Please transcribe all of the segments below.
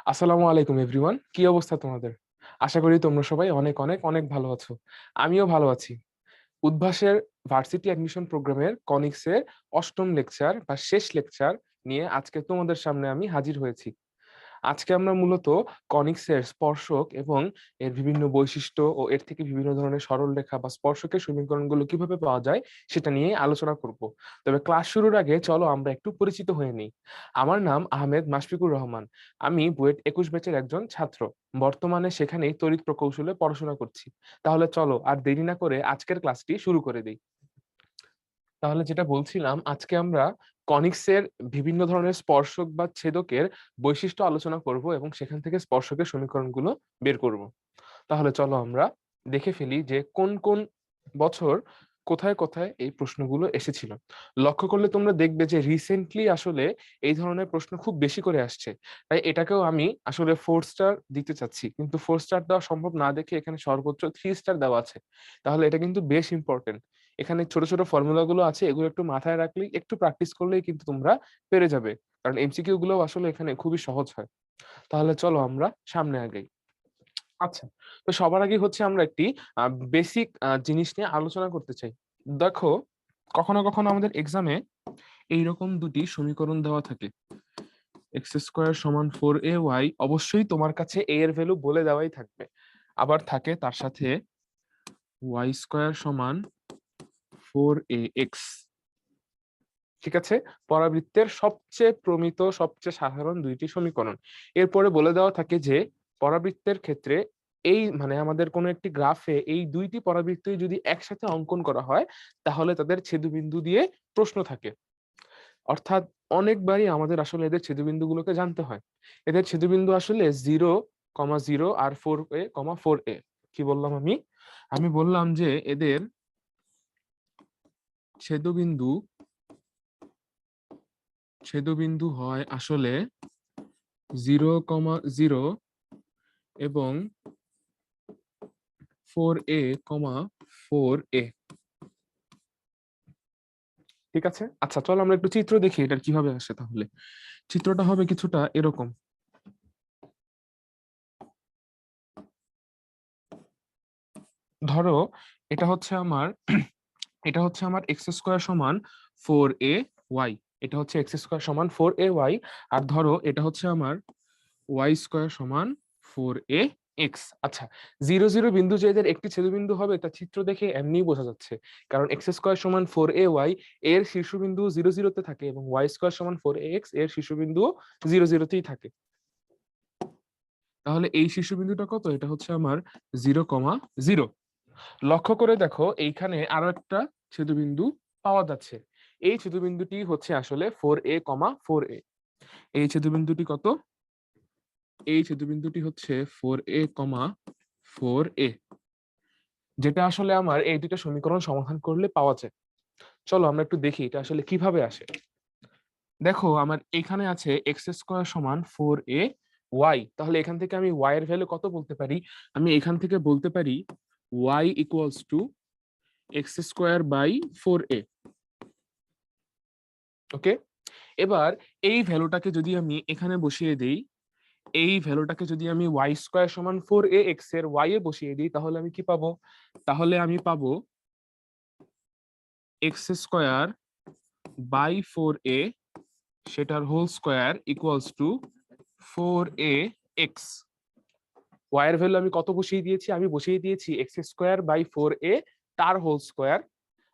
আসসালামু আলাইকুম এভরিওয়ান, কি অবস্থা তোমাদের? আশা করি তোমরা সবাই অনেক অনেক অনেক ভালো আছো। আমিও ভালো আছি। উদ্ভাসের ভার্সিটি অ্যাডমিশন প্রোগ্রামের কনিক্সের অষ্টম লেকচার বা শেষ লেকচার নিয়ে আজকে তোমাদের সামনে আমি হাজির হয়েছি। আজকে আমরা মূলত কনিক্সের স্পর্শক এবং এর বিভিন্ন বৈশিষ্ট্য ও এর থেকে বিভিন্ন ধরনের সরলরেখা বা স্পর্শকের সমীকরণগুলো কিভাবে পাওয়া যায় সেটা নিয়ে আলোচনা করব। তবে ক্লাস শুরুর আগে চলো আমরা একটু পরিচিত হয়ে নিই। আমার নাম আহমেদ মাশফিকুর রহমান। আমি বুয়েট 21 ব্যাচের একজন ছাত্র। বর্তমানে সেখানেই তড়িৎ প্রকৌশলে পড়াশোনা করছি। তাহলে চলো আর দেরি না করে আজকের ক্লাসটি শুরু করে দিই। তাহলে যেটা বলছিলাম, আজকে আমরা কনিক্সের বিভিন্ন ধরনের স্পর্শক বা ছেদকের বৈশিষ্ট্য আলোচনা করব এবং সেখান থেকে স্পর্শকের সমীকরণগুলো বের করব। তাহলে চলো আমরা দেখে ফেলি যে কোন কোন বছর কোথায় কোথায় এই প্রশ্নগুলো এসেছিল। লক্ষ্য করলে তোমরা দেখবে যে রিসেন্টলি আসলে এই ধরনের প্রশ্ন খুব বেশি করে আসছে। তাই এটাকেও আমি আসলে 4 স্টার দিতে চাচ্ছি, কিন্তু 4 স্টার দেওয়া সম্ভব না দেখে এখানে সর্বোচ্চ 3 স্টার দেওয়া আছে। তাহলে এটা কিন্তু বেশ ইম্পর্টেন্ট। এখানে ছোট ছোট ফর্মুলা গুলো আছে, এগুলো একটু মাথায় রাখলেই, একটু প্র্যাকটিস করলেই কিন্তু তোমরা পেরে যাবে। কারণ এমসিকিউ গুলো আসলে এখানে খুবই সহজ হয়। তাহলে চলো আমরা সামনে আগাই। আচ্ছা, তো সবার আগে হচ্ছে আমরা একটি বেসিক জিনিস নিয়ে আলোচনা করতে চাই। দেখো, কখনো কখনো আমাদের এক্সামে এইরকম দুটি সমীকরণ দেওয়া থাকে। এক্স স্কোয়ার সমান 4ay, অবশ্যই তোমার কাছে a এর ভ্যালু বলে দেওয়াই থাকবে। আবার থাকে তার সাথে ওয়াই স্কোয়ার সমান 4ax। ঠিক আছে, পরাবৃত্তের সবচেয়ে প্রমিত, সবচেয়ে সাধারণ দুইটি সমীকরণ। এরপরে বলে দেওয়া থাকে যে পরাবৃত্তের ক্ষেত্রে এই মানে আমাদের কোনো একটি গ্রাফে এই দুইটি পরাবৃত্ত যদি একসাথে অঙ্কন করা হয় তাহলে তাদের ছেদবিন্দু দিয়ে প্রশ্ন থাকে। অর্থাৎ অনেকবারই আমাদের আসলে এদের ছেদবিন্দুগুলোকে জানতে হয়। এদের ছেদবিন্দু আসলে 0,0 আর 4a,4a। কি বললাম আমি? আমি বললাম যে এদের ছেদবিন্দু ছেদবিন্দু হয় আসলে 0,0 এবং 4a,4a। ঠিক আছে, আচ্ছা চলো আমরা একটু চিত্র দেখি এটার কিভাবে আসে। তাহলে চিত্রটা হবে কিছুটা এরকম। ধরো এটা হচ্ছে আমার এটা হচ্ছে আমার এক্স স্কোয়ার সমান 4a y। এটা হচ্ছে এক্স স্কোয়ার সমান 4a y। আর ধরো এটা হচ্ছে আমার ওয়াই স্কোয়ার সমান 4ax। আচ্ছা, 0,0 বিন্দু যে এদের একটি ছেদবিন্দু হবে তা চিত্র দেখে এমনি বোঝা যাচ্ছে। কারণ এক্স স্কোয়ার সমান 4ay এর শীর্ষবিন্দু 0,0 তে থাকে এবং ওয়াই স্কোয়ার সমান 4ax এর শীর্ষবিন্দু 0,0 তেই থাকে। তাহলে এই শীর্ষবিন্দুটা কত? এটা হচ্ছে আমার 0,0। লক্ষ্য করে দেখো এইখানে আরো একটা ছেদবিন্দু পাওয়া যাচ্ছে। এই ছেদবিন্দুটি হচ্ছে আসলে 4a,4a। এই ছেদবিন্দুটি কত? এই ছেদবিন্দুটি হচ্ছে 4a,4a, যেটা আসলে আমার এই দুটো সমীকরণ সমাধান করলে পাওয়া যায়। চলো আমরা একটু দেখি এটা আসলে কিভাবে আসে। দেখো আমার এখানে আছে এক্স স্কোয়ার সমান 4a y। তাহলে এখান থেকে আমি y এর ভ্যালু কত বলতে পারি? আমি এখান থেকে বলতে পারি y equals to x square by 4a। Okay, এবার এই ভ্যালুটাকে যদি আমি এখানে বসিয়ে দিই, এই ভ্যালুটাকে যদি আমি ওয়াই স্কোয়ার সমান 4ax এর y এ বসিয়ে দিই, তাহলে আমি কি পাবো? তাহলে আমি পাবো এক্স স্কোয়ার বাই 4a, সেটার whole square equals to 4ax। Y এর ভ্যালু আমি কত বসিয়ে দিয়েছি? আমি বসিয়ে দিয়েছি এক্স স্কোয়ার বাই 4a তার হোল স্কোয়ার।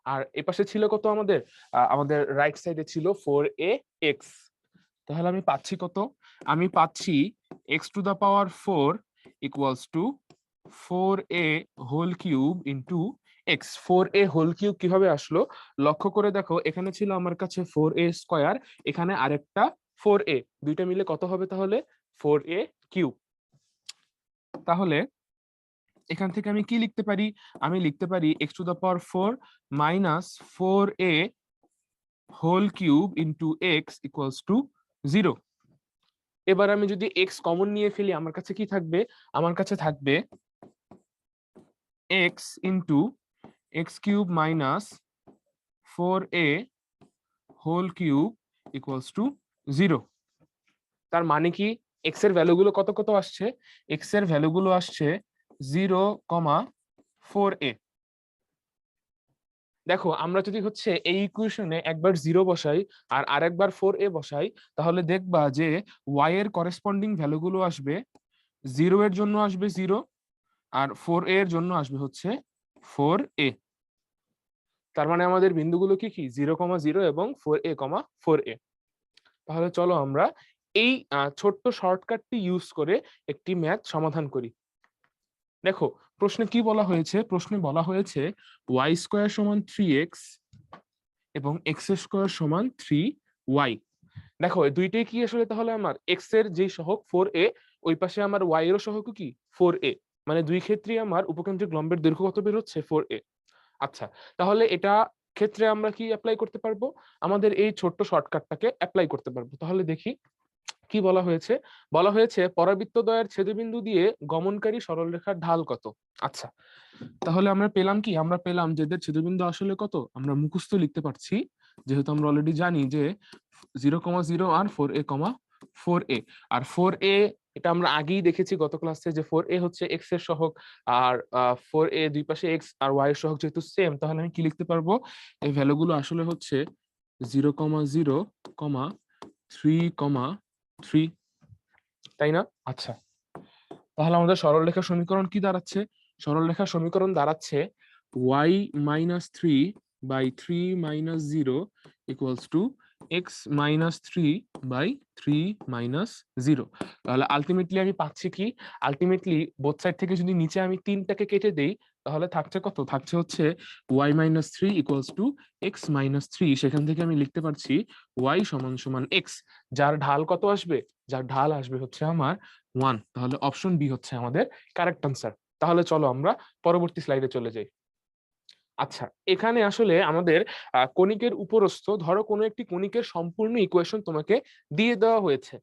আর এপাশে ছিল কত আমাদের? আমাদের রাইট সাইডে ছিল 4ax। তাহলে আমি পাচ্ছি কত? আমি পাচ্ছি x to the power 4 equals to 4a whole cube into x. 4a whole cube কিভাবে আসলো? লক্ষ্য করে দেখো, এখানে ছিল আমার কাছে 4a স্কোয়ার, এখানে আরেকটা 4a, দুইটা মিলে কত হবে তাহলে? 4a cube. তাহলে এখান থেকে আমি কি লিখতে পারি? আমি লিখতে পারি x to the power 4 minus 4a whole cube into x equals to 0। এবার আমি যদি এক্স কমন নিয়ে ফেলি, আমার কাছে কি থাকবে? আমার কাছে থাকবে x into x cube minus 4a whole cube equals to 0। তার মানে কি? এক্স এর ভ্যালুগুলো কত কত আসছে? এক্স এর ভ্যালুগুলো আসছে 0,4a। দেখো আমরা যদি হচ্ছে এই ইকুয়েশনে একবার 0 বসাই আর আরেকবার 4a বসাই, তাহলে দেখবা যে y এর করেসপন্ডিং ভ্যালুগুলো আসবে 0 এর জন্য আসবে 0 আর 4a এর জন্য আসবে হচ্ছে 4a। তার মানে আমাদের বিন্দুগুলো কি কি 0,0 এবং 4a। তাহলে চলো আমরা এই ছোট্ট শর্টকাটটি ইউজ করে একটি ম্যাথ সমাধান করি। দেখো প্রশ্নে কি বলা হয়েছে? প্রশ্নে বলা হয়েছে ওয়াই স্কোয়ার সমান 3x এবং এক্স স্কোয়ার সমান 3y। দেখো এই দুইটাই কি আসলে তাহলে আমার এক্স এর যে সহগ 4a, ওই পাশে আমার ওয়াই এরও সহগ কি 4a, মানে দুই ক্ষেত্রেই আমার উপকেন্দ্রিক লম্বের দৈর্ঘ্য কত বের হচ্ছে 4a। আচ্ছা, তাহলে এটা ক্ষেত্রে আমরা কি অ্যাপ্লাই করতে পারবো? আমাদের এই ছোট্ট শর্টকাটটাকে অ্যাপ্লাই করতে পারবো। তাহলে দেখি কি বলা হয়েছে। বলা হয়েছে পরাবৃত্তদ্বয়ের ছেদবিন্দু দিয়ে গমনকারী সরলরেখার ঢাল কত। আচ্ছা, তাহলে আমরা পেলাম কি? আমরা পেলাম যে এদের ছেদবিন্দু আসলে কত, আমরা মুখস্থ লিখতে পারছি, যেহেতু আমরা অলরেডি জানি যে 0,0 আর 4a। আর 4a এটা আমরা আগেই দেখেছি গত ক্লাসে যে 4a হচ্ছে এক্স এর সহগ, আর 4a দুই পাশে এক্স আর ওয়াই এর সহগ যেহেতু সেম, তাহলে আমি কি লিখতে পারবো? এই ভ্যালুগুলো আসলে হচ্ছে 0,0, 3,3, তাই না? আচ্ছা, তাহলে আমাদের সরলরেখার সমীকরণ কি দাঁড়াচ্ছে? সরলরেখার সমীকরণ দাঁড়াচ্ছে y minus 3 by 3 minus 0 equals to x minus 3 by 3 minus 0। তাহলে আলটিমেটলি আমি পাচ্ছি কি? আলটিমেটলি বোথ সাইড থেকে যদি নিচে আমি 3টাকে কেটে দেই, তাহলে থাকছে কত? থাকছে হচ্ছে y minus 3 equals to x minus 3। সেখান থেকে আমি লিখতে পারছি y সমান সমান x, যার ঢাল কত আসবে? যার ঢাল আসবে হচ্ছে আমার 1। তাহলে অপশন বি হচ্ছে আমাদের কারেক্ট আনসার। তাহলে চলো আমরা পরবর্তী স্লাইডে চলে যাই। আচ্ছা, এখানে আসলে আমাদের কণিকের উপরস্থ, ধরো কোনো একটি কণিকের সম্পূর্ণ ইকুয়েশন তোমাকে দিয়ে দেওয়া হয়েছে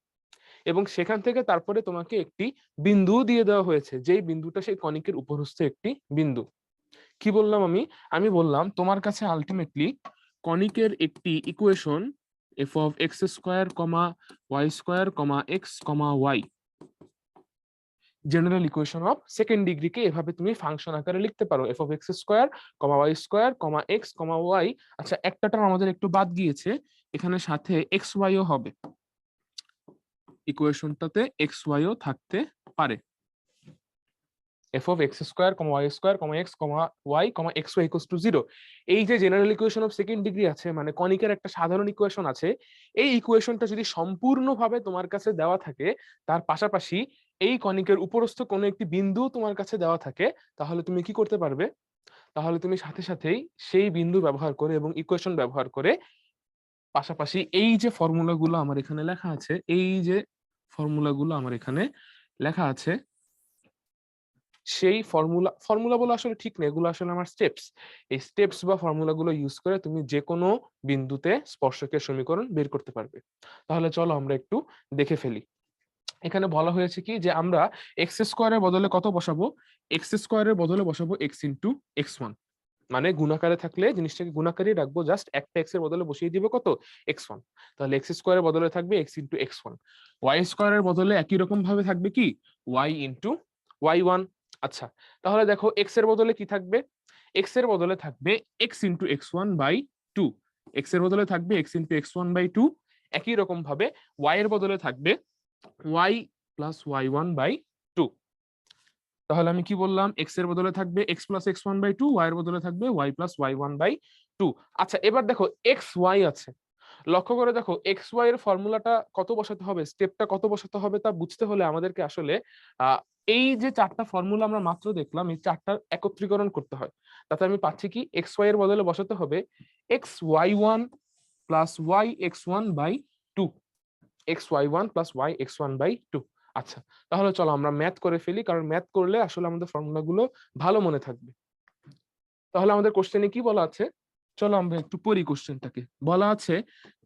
এবং সেখান থেকে তারপরে তোমাকে একটি বিন্দু দিয়ে দেওয়া হয়েছে, যেই বিন্দুটা সেই কণিকের উপরস্থ একটি বিন্দু। কি বললাম আমি? আমি বললাম তোমার কাছে আলটিমেটলি কণিকের একটি equation F of x square comma Y square comma x comma Y, general equation of second ডিগ্রিকে এভাবে তুমি ফাংশন আকারে লিখতে পারো, F of x square comma Y square comma x comma Y. আচ্ছা, একটা টার্ম আমাদের একটু বাদ গিয়েছে, এখানে সাথে এক্স ওয়াইও হবে, ইকুয়েশনটাতে এক্স ওয়াইও থাকতে পারে। F of x square comma Y square comma x comma y comma x y equals to 0, এই যে general equation of second degree আছে, মানে কণিকের একটা সাধারণ ইকুয়েশন আছে, এই ইকুয়েশনটা যদি সম্পূর্ণভাবে তোমার কাছে দেওয়া থাকে, তার পাশাপাশি এই কণিকের উপরস্থ কোনো একটি বিন্দু তোমার কাছে দেওয়া থাকে, তাহলে তুমি কি করতে পারবে? তাহলে তুমি সাথে সাথেই সেই বিন্দু ব্যবহার করে এবং ইকুয়েশন ব্যবহার করে পাশাপাশি এই যে ফর্মুলাগুলো আমার এখানে লেখা আছে, এই যে ফর্মুলাগুলো আমার এখানে লেখা আছে, সেই ফর্মুলা, ফর্মুলা বলা আসলে ঠিক নেই, এগুলো আসলে আমার স্টেপস। এই স্টেপস বা ফর্মুলাগুলো ইউজ করে তুমি যে কোনো বিন্দুতে স্পর্শকের সমীকরণ বের করতে পারবে। তাহলে চলো আমরা একটু দেখে ফেলি। এখানে বলা হয়েছে কি যে আমরা এক্স স্কোয়ারের বদলে কত বসাবো? এক্স স্কোয়ারের বদলে বসাবো এক্স ইন্টু এক্স ওয়ান, মানে গুণাকারে থাকলে জিনিসটাকে গুণাকারই রাখবো, জাস্ট একটা এক্স এর বদলে বসিয়ে দিব কত? X one. তাহলে এক্স স্কোয়ারের বদলে থাকবে x into x one. Y স্কোয়ারের বদলে একই রকম ভাবে থাকবে কি? Y into y one. আচ্ছা, তাহলে দেখো এক্স এর বদলে কি থাকবে? এক্স এর বদলে থাকবে x into x one by two. X এর বদলে থাকবে x into x one by two. একই রকম ভাবে ওয়াই এর বদলে থাকবে y plus y one by two. তাহলে আমি কি বললাম? এক্স এর বদলে থাকবে x plus x one by two, y এর বদলে থাকবে y plus y one by two. আচ্ছা, এবার দেখো এক্স ওয়াই আছে, লক্ষ্য করে দেখো এক্স ওয়াই এর ফর্মুলাটা কত বসাতে হবে, স্টেপটা কত বসাতে হবে, তা বুঝতে হলে আমাদেরকে আসলে এই যে চারটা ফর্মুলা আমরা মাত্র দেখলাম, এই চারটার একত্রীকরণ করতে হয়। তাতে আমি পাচ্ছি কি? এক্স ওয়াই এর বদলে বসাতে হবে x y one plus y x one by two, x y one plus y x one by two. আচ্ছা, তাহলে চলো আমরা ম্যাথ করে ফেলি, কারণ ম্যাথ করলে আসলে আমাদের ফর্মুলাগুলো ভালো মনে থাকবে। তাহলে আমাদের কোশ্চেনে কি বলা আছে? চলো আমরা একটু পড়ি কোশ্চেনটাকে। বলা আছে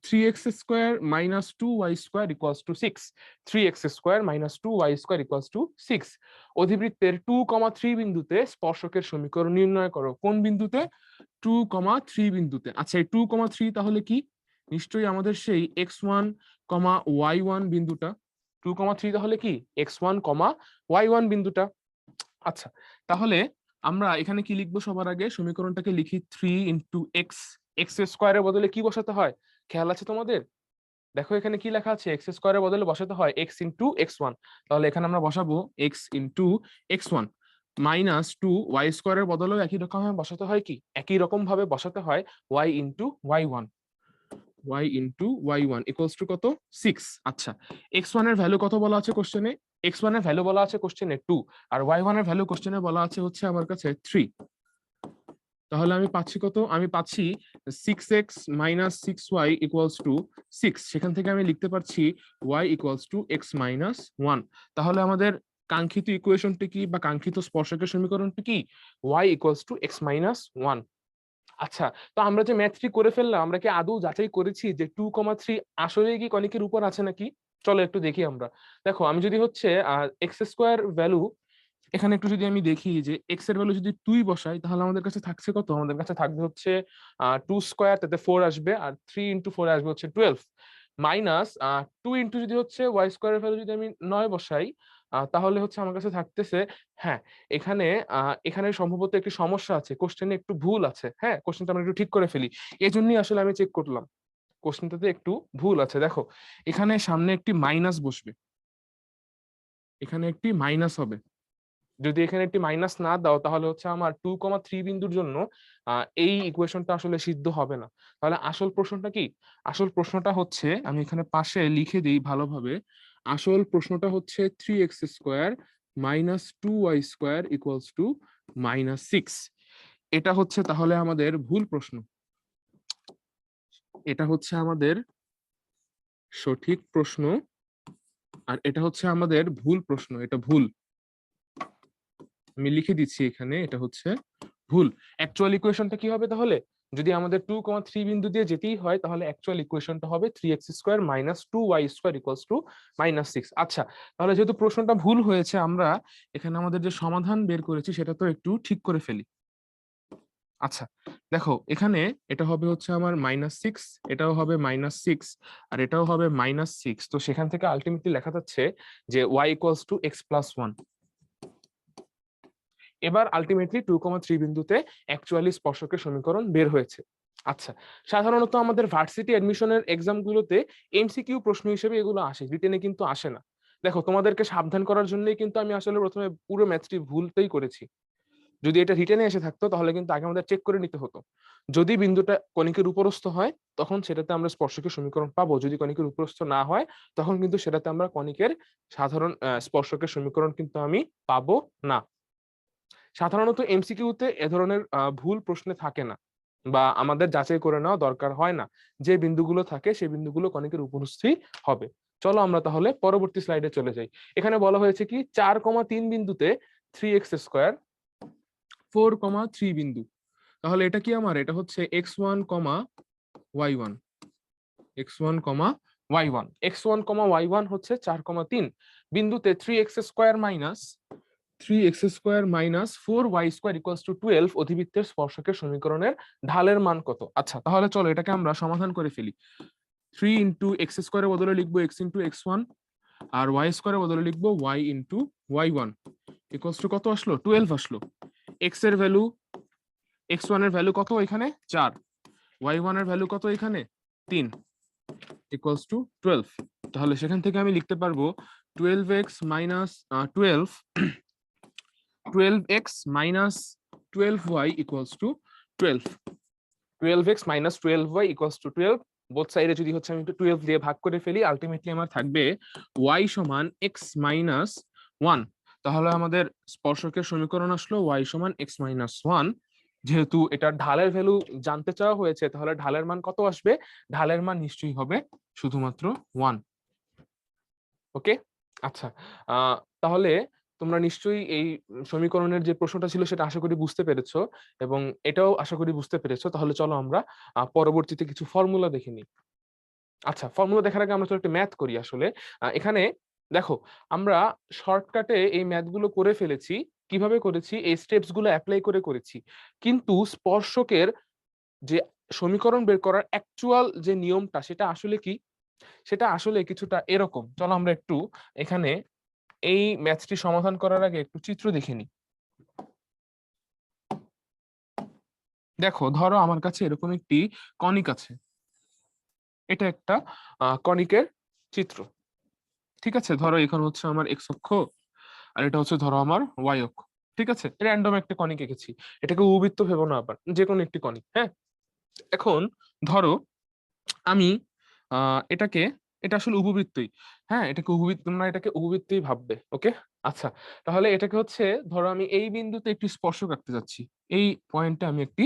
3x square minus 2y square equals two 6। 3x square minus 2y square equals two 6। অধিবৃত্তের 2,3 বিন্দুতে স্পর্শকের সমীকরণ নির্ণয় করো। কোন বিন্দুতে? 2,3 বিন্দুতে। আচ্ছা, এই 2,3 তাহলে কি? নিশ্চয়ই আমাদের সেই x1, y1 বিন্দুটা। 2,3 তাহলে কি x1, y1 বিন্দুটা। আচ্ছা, তাহলে আমরা এখানে কি লিখবো? সবার আগে সমীকরণটাকে লিখি 3 ইন্টু এক্স। এক্স স্কোয়ারের বদলে কি বসাতে হয় খেয়াল আছে তোমাদের? দেখো এখানে কি লেখা আছে, এক্স স্কোয়ারের বদলে বসাতে হয় এক্স ইন্টু x1। তাহলে এখানে আমরা বসাবো x into x1 minus 2, Y স্কোয়ারের বদলেও একই রকম ভাবে বসাতে হয়, কি একই রকম ভাবে বসাতে হয় y into y1। y into y1 equals to কত? 6। আচ্ছা, x1 এর ভ্যালু কত বলা আছে কোশ্চেনে? x1 এর ভ্যালু বলা আছে কোশ্চেনে 2, আর y1 এর ভ্যালু কোশ্চেনে বলা আছে হচ্ছে আমার কাছে 3। তাহলে আমি পাচ্ছি কত? আমি পাচ্ছি 6x minus 6y equals to 6। সেখান থেকে আমি লিখতে পারছি y equals two x minus 1। তাহলে আমাদের কাঙ্ক্ষিত ইকুয়েশনটি কি, বা কাঙ্ক্ষিত স্পর্শকের সমীকরণটি কি? y equals two x minus 1। আচ্ছা, তো আমরা যে ম্যাথটি করে ফেললাম, আমরা কি আদৌ যাচাই করেছি যে 2,3 আসলেই কি কনিকের উপর আছে নাকি? চলো একটু দেখি আমরা। দেখো আমি যদি হচ্ছে এক্স স্কোয়ার ভ্যালু, এখানে একটু যদি আমি দেখি যে এক্স এর ভ্যালু যদি 2 বসাই, তাহলে আমাদের কাছে থাকছে কত? আমাদের কাছে থাকবে হচ্ছে 2 স্কোয়ার, তাতে 4 আসবে, আর 3 ইন্টু 4 আসবে হচ্ছে 12, মাইনাস 2 ইন্টু যদি হচ্ছে ওয়াই স্কোয়ারের ভ্যালু যদি আমি 9 বসাই, তাহলে হচ্ছে আমার কাছে থাকতেছে, হ্যাঁ এখানে এখানে সম্ভবত একটি সমস্যা আছে, কোশ্চেনে একটু ভুল আছে। হ্যাঁ, কোশ্চেনটা আমরা একটু ঠিক করে ফেলি। এই জন্যই আসলে আমি চেক করলাম, কোশ্চেনটাতে একটু ভুল আছে। দেখো এখানে সামনে একটি মাইনাস বসবে, এখানে একটি মাইনাস হবে। যদি এখানে একটি মাইনাস না দাও, তাহলে হচ্ছে আমার 2,3 বিন্দুর জন্য এই ইকুয়েশনটা আসলে সিদ্ধ হবে না। তাহলে আসল প্রশ্নটা কি? আসল প্রশ্নটা হচ্ছে, আমি এখানে পাশে লিখে দিই ভালোভাবে, আসল প্রশ্নটা হচ্ছে 3x square minus 2y square equals to minus 6। এটা হচ্ছে তাহলে আমাদের ভুল প্রশ্ন, এটা হচ্ছে আমাদের সঠিক প্রশ্ন, আর এটা হচ্ছে আমাদের ভুল প্রশ্ন। এটা ভুল, আমি লিখে দিচ্ছি এখানে, এটা হচ্ছে ভুল। অ্যাকচুয়াল ইকুয়েশনটা কি হবে তাহলে? যদি আমাদের 2,3 বিন্দু দিয়ে যেতেই হয়, তাহলে অ্যাকচুয়াল ইকুয়েশনটা হবে 3x square minus 2y square equals to minus 6। আচ্ছা, তাহলে যেহেতু প্রশ্নটা ভুল হয়েছে, আমরা এখানে আমাদের যে সমাধান বের করেছি সেটা তো একটু ঠিক করে ফেলি। আচ্ছা, দেখো এখানে এটা হবে হচ্ছে আমার -6, এটাও হবে -6, আর এটাও হবে -6। তো সেখান থেকে আলটিমেটলি লেখা যাচ্ছে যে y equals two x plus 1। এবার আলটিমেটলি 2,3 বিন্দুতে অ্যাকচুয়ালি স্পর্শকের সমীকরণ বের হয়েছে। আচ্ছা, সাধারণত আমাদের ভার্সিটি অ্যাডমিশনের এক্সাম গুলোতে এমসিকিউ প্রশ্ন হিসেবে এগুলো আসে, রিটেনে কিন্তু আসে না। দেখো তোমাদেরকে সাবধান করার জন্যই কিন্তু আমি আসলে প্রথমে পুরো ম্যাথটি ভুলতেই করেছি। যদি এটা রিটেনে এসে থাকতো, তাহলে কিন্তু আগে আমাদের চেক করে নিতে হতো। যদি বিন্দুটা কণিকের উপরস্থ হয়, তখন সেটাতে আমরা স্পর্শকের সমীকরণ পাবো। যদি কণিকের উপরস্থ না হয়, তখন কিন্তু সেটাতে আমরা কণিকের সাধারণ স্পর্শকের সমীকরণ কিন্তু আমি পাবো না। সাধারণত এমসিকিউতে এ ধরনের ভুল প্রশ্নে থাকে না, বা আমাদের যাচাই করে নেওয়া দরকার হয় না। যে বিন্দুগুলো থাকে সেই বিন্দুগুলো কণিকের উপস্থিত হবে। চলো আমরা তাহলে পরবর্তী স্লাইডে চলে যাই। এখানে বলা হয়েছে কি 4,3 বিন্দুতে 3x স্কোয়ার 4,3 বিন্দু। তাহলে এটা কি আমার? এটা হচ্ছে x1, y1, x1, y1, x1, y1 হচ্ছে 4,3 বিন্দুতে 3x square minus 4y square equals two 12 অধিবৃত্তের স্পর্শকের সমীকরণের ঢালের মান কত? আচ্ছা, তাহলে চলো এটাকে আমরা সমাধান করে ফেলি। 3 ইন্টু এক্স স্কোয়ারের বদলে লিখবো x ইন্টু x1, আর y স্কোয়ারের বদলে লিখবো y into y1 equals to কত আসলো? 12 আসলো। x এর ভ্যালু, x1 এর ভ্যালু কত এখানে? 4, y1 এর ভ্যালু কত এখানে? 3, ইকুয়ালস টু 12। তাহলে সেখান থেকে আমি লিখতে পারবো 12x minus 12x minus 12y equals to 12। 12x minus 12y equals to 12। Both সাইডে যদি হচ্ছে আমি একটু 12 দিয়ে ভাগ করে ফেলি, আলটিমেটলি আমার থাকবে y সমান x মাইনাস 1। তাহলে আমাদের স্পর্শকের সমীকরণ আসলো y সমান x মাইনাস 1। যেহেতু এটা ঢালের ভ্যালু জানতে চাওয়া হয়েছে, তাহলে ঢালের মান কত আসবে? ঢালের মান নিশ্চয়ই হবে শুধুমাত্র 1। ওকে, আচ্ছা, তাহলে তোমরা নিশ্চয়ই এই সমীকরণের যে প্রশ্নটা ছিল সেটা আশা করি বুঝতে পেরেছো, এবং এটাও আশা করি বুঝতে পেরেছো। তাহলে চলো আমরা পরবর্তীতে কিছু ফর্মুলা দেখে নিই। আচ্ছা, ফর্মুলা দেখার আগে আমরা চলো একটা ম্যাথ করি আসলে। এখানে দেখো, আমরা শর্টকাটে এই ম্যাথ গুলো করে ফেলেছি। কিভাবে করেছি? এই স্টেপস গুলো অ্যাপ্লাই করে করেছি। কিন্তু স্পর্শকের যে সমীকরণ বের করার অ্যাকচুয়াল যে নিয়মটা, সেটা আসলে কি? সেটা আসলে কিছুটা এরকম। চলো আমরা একটু এখানে এই ম্যাথটি সমাধান করার আগে একটু চিত্র দেখে নিই। দেখো, ধরো আমার কাছে এরকম একটি কনিক আছে। এটা একটা কনিকের চিত্র। ঠিক আছে, ধরো এখানে হচ্ছে আমার এক্স অক্ষ, আর এটা হচ্ছে ধরো আমার ওয়াই অক্ষ। ঠিক আছে, র্যান্ডম একটা কনিক এঁকেছি। এটাকে উপবৃত্ত ভেবো না, আবার যে কোনো একটি কনিক। হ্যাঁ, এখন ধরো আমি এটাকে, এটা আসলে উপবৃত্তই। হ্যাঁ, এটাকে উপবৃত্ত, তোমরা এটাকে উপবৃত্তই ভাববে। ওকে, আচ্ছা। তাহলে এটাকে হচ্ছে, ধরো আমি এই বিন্দুতে একটি স্পর্শক আঁকতে যাচ্ছি। এই পয়েন্টে আমি একটি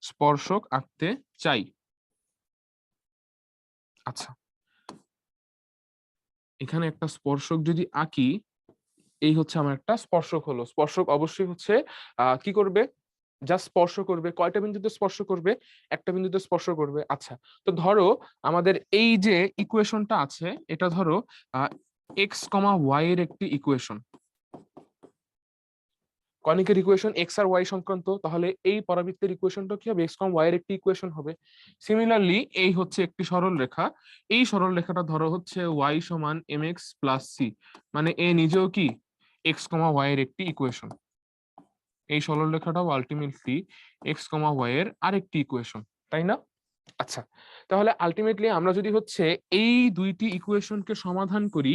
স্পর্শক আঁকতে চাই। আচ্ছা, এখানে একটা স্পর্শক যদি আঁকি, এই হচ্ছে আমার একটা স্পর্শক হলো। স্পর্শক অবশ্যই হচ্ছে কি করবে, যা স্পর্শ করবে। কয়টা বিন্দুতে স্পর্শ করবে? একটা বিন্দুতে স্পর্শ করবে। আচ্ছা, তো ধরো আমাদের এই যে ইকুয়েশনটা আছে, এটা ধরো এক্স কমা ওয়াই এর একটি ইকুয়েশন। কনিকের ইকুয়েশন এক্স আর ওয়াই সংক্রান্ত, তাহলে এই পরাবৃত্তের ইকুয়েশনটা কি হবে? এক্স কম ওয়াই এর একটি ইকুয়েশন হবে। সিমিলারলি এই হচ্ছে একটি সরল রেখা। এই সরল রেখাটা ধরো হচ্ছে ওয়াই সমান এম এক্স প্লাস সি, মানে এ নিজেও কি এক্স কমা ওয়াই এর একটি ইকুয়েশন। এই সরল রেখাটাও আলটিমেটলি এক্স কমা ওয়াই এর আরেকটি ইকুয়েশন, তাই না? আচ্ছা, তাহলে আলটিমেটলি আমরা যদি হচ্ছে এই দুইটি ইকুয়েশনকে সমাধান করি,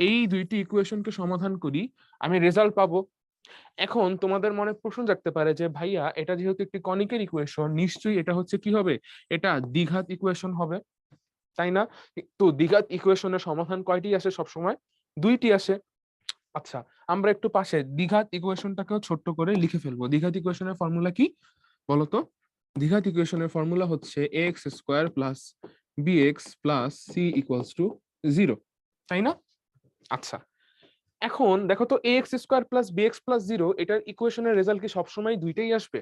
এই দুইটি ইকুয়েশনকে সমাধান করি, আমি রেজাল্ট পাবো। এখন তোমাদের মনে প্রশ্ন জাগতে পারে যে ভাইয়া, এটা যেহেতু একটি কনিকের ইকুয়েশন, নিশ্চয়ই এটা হচ্ছে কি হবে? এটা দ্বিঘাত ইকুয়েশন হবে, তাই না? তো দ্বিঘাত ইকুয়েশনের সমাধান কয়টি আসে সবসময়? দুইটি আসে। আচ্ছা, আমরা একটু পাশে দ্বিঘাত ইকুয়েশনটাকেও ছোট্ট করে লিখে ফেলবো। দ্বিঘাত ইকুয়েশনের ফর্মুলা কি বলতো? দ্বিঘাত ইকুয়েশনের ফর্মুলা হচ্ছে X square plus B X plus C equals to 0, তাই না? আচ্ছা, এখন দেখো তো, A X square plus B X plus 0, এটার ইকুয়েশনের রেজাল্ট কি সবসময় দুইটাই আসবে?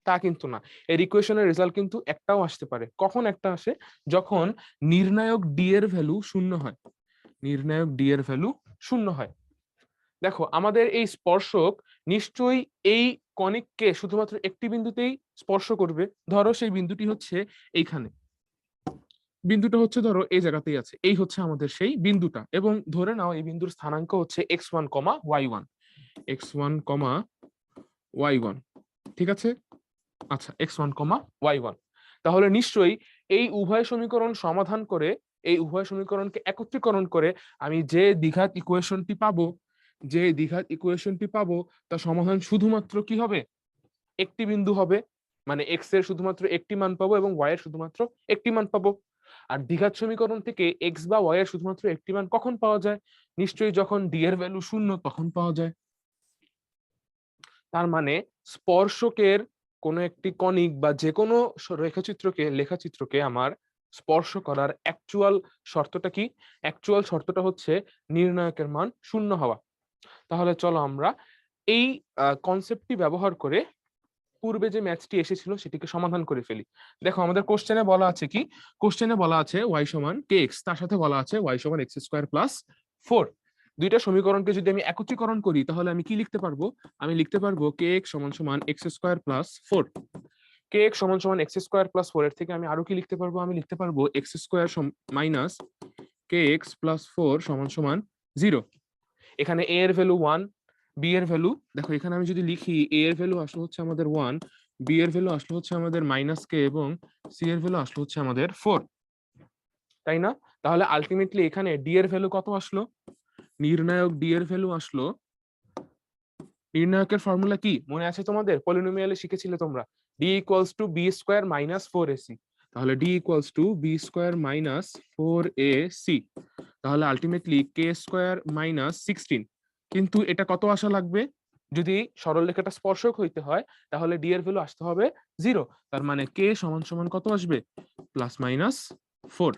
তা কিন্তু না। এর ইকুয়েশনের রেজাল্ট কিন্তু একটাও আসতে পারে। কখন একটা আসে? যখন নির্ণায়ক ডি এর ভ্যালু শূন্য হয়। নির্ণায়ক ডি এর ভ্যালু শূন্য হয়। দেখো, আমাদের এই স্পর্শক নিশ্চয়ই এই কনিককে শুধুমাত্র একটি বিন্দুতেই স্পর্শ করবে। ধরো সেই বিন্দুটি হচ্ছে এইখানে, বিন্দুটা হচ্ছে ধরো এই জায়গাতেই আছে। এই হচ্ছে আমাদের সেই বিন্দুটা, এবং ধরে নাও এই বিন্দুর স্থানাঙ্ক হচ্ছে x one comma y one, x one comma y one. ঠিক আছে, আচ্ছা, x one comma y one. তাহলে নিশ্চয়ই এই উভয় সমীকরণ সমাধান করে, এই উভয় সমীকরণকে একত্রীকরণ করে আমি যে দ্বিঘাত ইকুয়েশনটি পাবো, যে দ্বিঘাত ইকুয়েশনটি পাবো, তার সমাধান শুধুমাত্র কি হবে? একটি বিন্দু হবে। মানে এক্স এর শুধুমাত্র একটি মান পাবো এবং ওয়াই এর শুধুমাত্র একটি মান পাবো। আর দ্বিঘাত সমীকরণ থেকে এক্স বা ওয়াই এর শুধুমাত্র একটি মান কখন পাওয়া যায়? নিশ্চয়ই যখন ডি এর ভ্যালু শূন্য, তখন পাওয়া যায়। তার মানে স্পর্শকের কোনো একটি কনিক বা যে কোনো রেখাচিত্রকে, লেখাচিত্রকে আমার স্পর্শ করার অ্যাকচুয়াল শর্তটা কি? অ্যাকচুয়াল শর্তটা হচ্ছে নির্ণায়কের মান শূন্য হওয়া। তাহলে চলো আমরা এই কনসেপ্টটি ব্যবহার করে পূর্বে যে ম্যাথটি এসেছিল সেটিকে সমাধান করে ফেলি। দেখো, আমাদের কোশ্চেনে বলা আছে কি? কোশ্চেনে বলা আছে ওয়াই সমান কে এক্স, তার সাথে বলা আছে ওয়াই সমান এক্স স্কোয়ার প্লাস 4। দুইটা সমীকরণকে যদি আমি একত্রীকরণ করি, তাহলে আমি কি লিখতে পারবো? আমি লিখতে পারবো কে এক্স সমান সমান এক্স স্কোয়ার প্লাস 4। কে এক্স সমান সমান এক্স স্কোয়ার প্লাস 4 এর থেকে আমি আরো কি লিখতে পারবো? আমি লিখতে পারবো x square minus k x plus 4 সমান সমান 0। এখানে এ এর ভ্যালু 1, বি এর ভ্যালু, দেখো এখানে আমি যদি লিখি এ এর ভ্যালু আসলে হচ্ছে আমাদের 1, বি এর ভ্যালু আসলে হচ্ছে আমাদের মাইনাস কে, এবং সি এর ভ্যালু আসলে হচ্ছে আমাদের 4, তাই না? তাহলে আলটিমেটলি এখানে ডি এর ভ্যালু কত আসলো? নির্ণায়ক ডি এর ভ্যালু আসলো, নির্ণায়কের ফর্মুলা কি মনে আছে তোমাদের? পলিনোমিয়ালে শিখেছিলে তোমরা, D equals to b square minus 4ac। তাহলে D equals to b square minus 4ac। তাহলে আলটিমেটলি কে স্কোয়ার মাইনাস 16। কিন্তু এটা কত আসা লাগবে? যদি সরলরেখাটা স্পর্শক হইতে হয়, তাহলে ডি এর ভ্যালু আসতে হবে 0। তার মানে কে সমান সমান কত আসবে? Plus minus 4।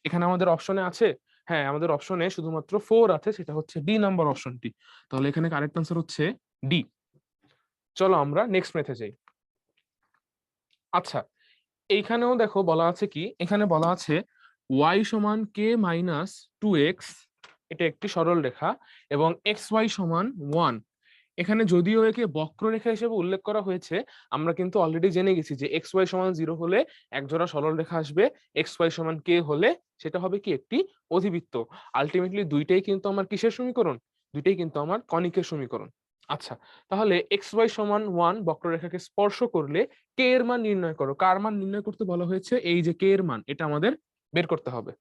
এখানে আমাদের অপশনে আছে, হ্যাঁ আমাদের অপশনে শুধুমাত্র 4 আছে, সেটা হচ্ছে ডি নাম্বার অপশনটি। তাহলে এখানে কারেক্ট আনসার হচ্ছে ডি। চলো আমরা নেক্সট মেথে যাই। আচ্ছা, এইখানেও দেখো বলা আছে কি? এখানে বলা আছে y সমান কে মাইনাস 2x, এটা একটি সরল রেখা, এবং এক্স ওয়াই সমান 1। এখানে যদিও একে বক্ররেখা হিসেবে উল্লেখ করা হয়েছে, আমরা কিন্তু অলরেডি জেনে গেছি যে এক্স ওয়াই সমান 0 হলে এক জোড়া সরল রেখা আসবে, এক্স ওয়াই সমান কে হলে সেটা হবে কি একটি অধিবৃত্ত। আলটিমেটলি দুইটাই কিন্তু আমার কিসের সমীকরণ? দুইটাই কিন্তু আমার কনিকের সমীকরণ। আচ্ছা, তাহলে এক্স ওয়াই সমান 1 বক্ররেখাকে স্পর্শ করলে কে এর মান নির্ণয় করো। কার মান নির্ণয় করতে বলা হয়েছে? এই যে কে এর মান, এটা আমাদের বের করতে হবে।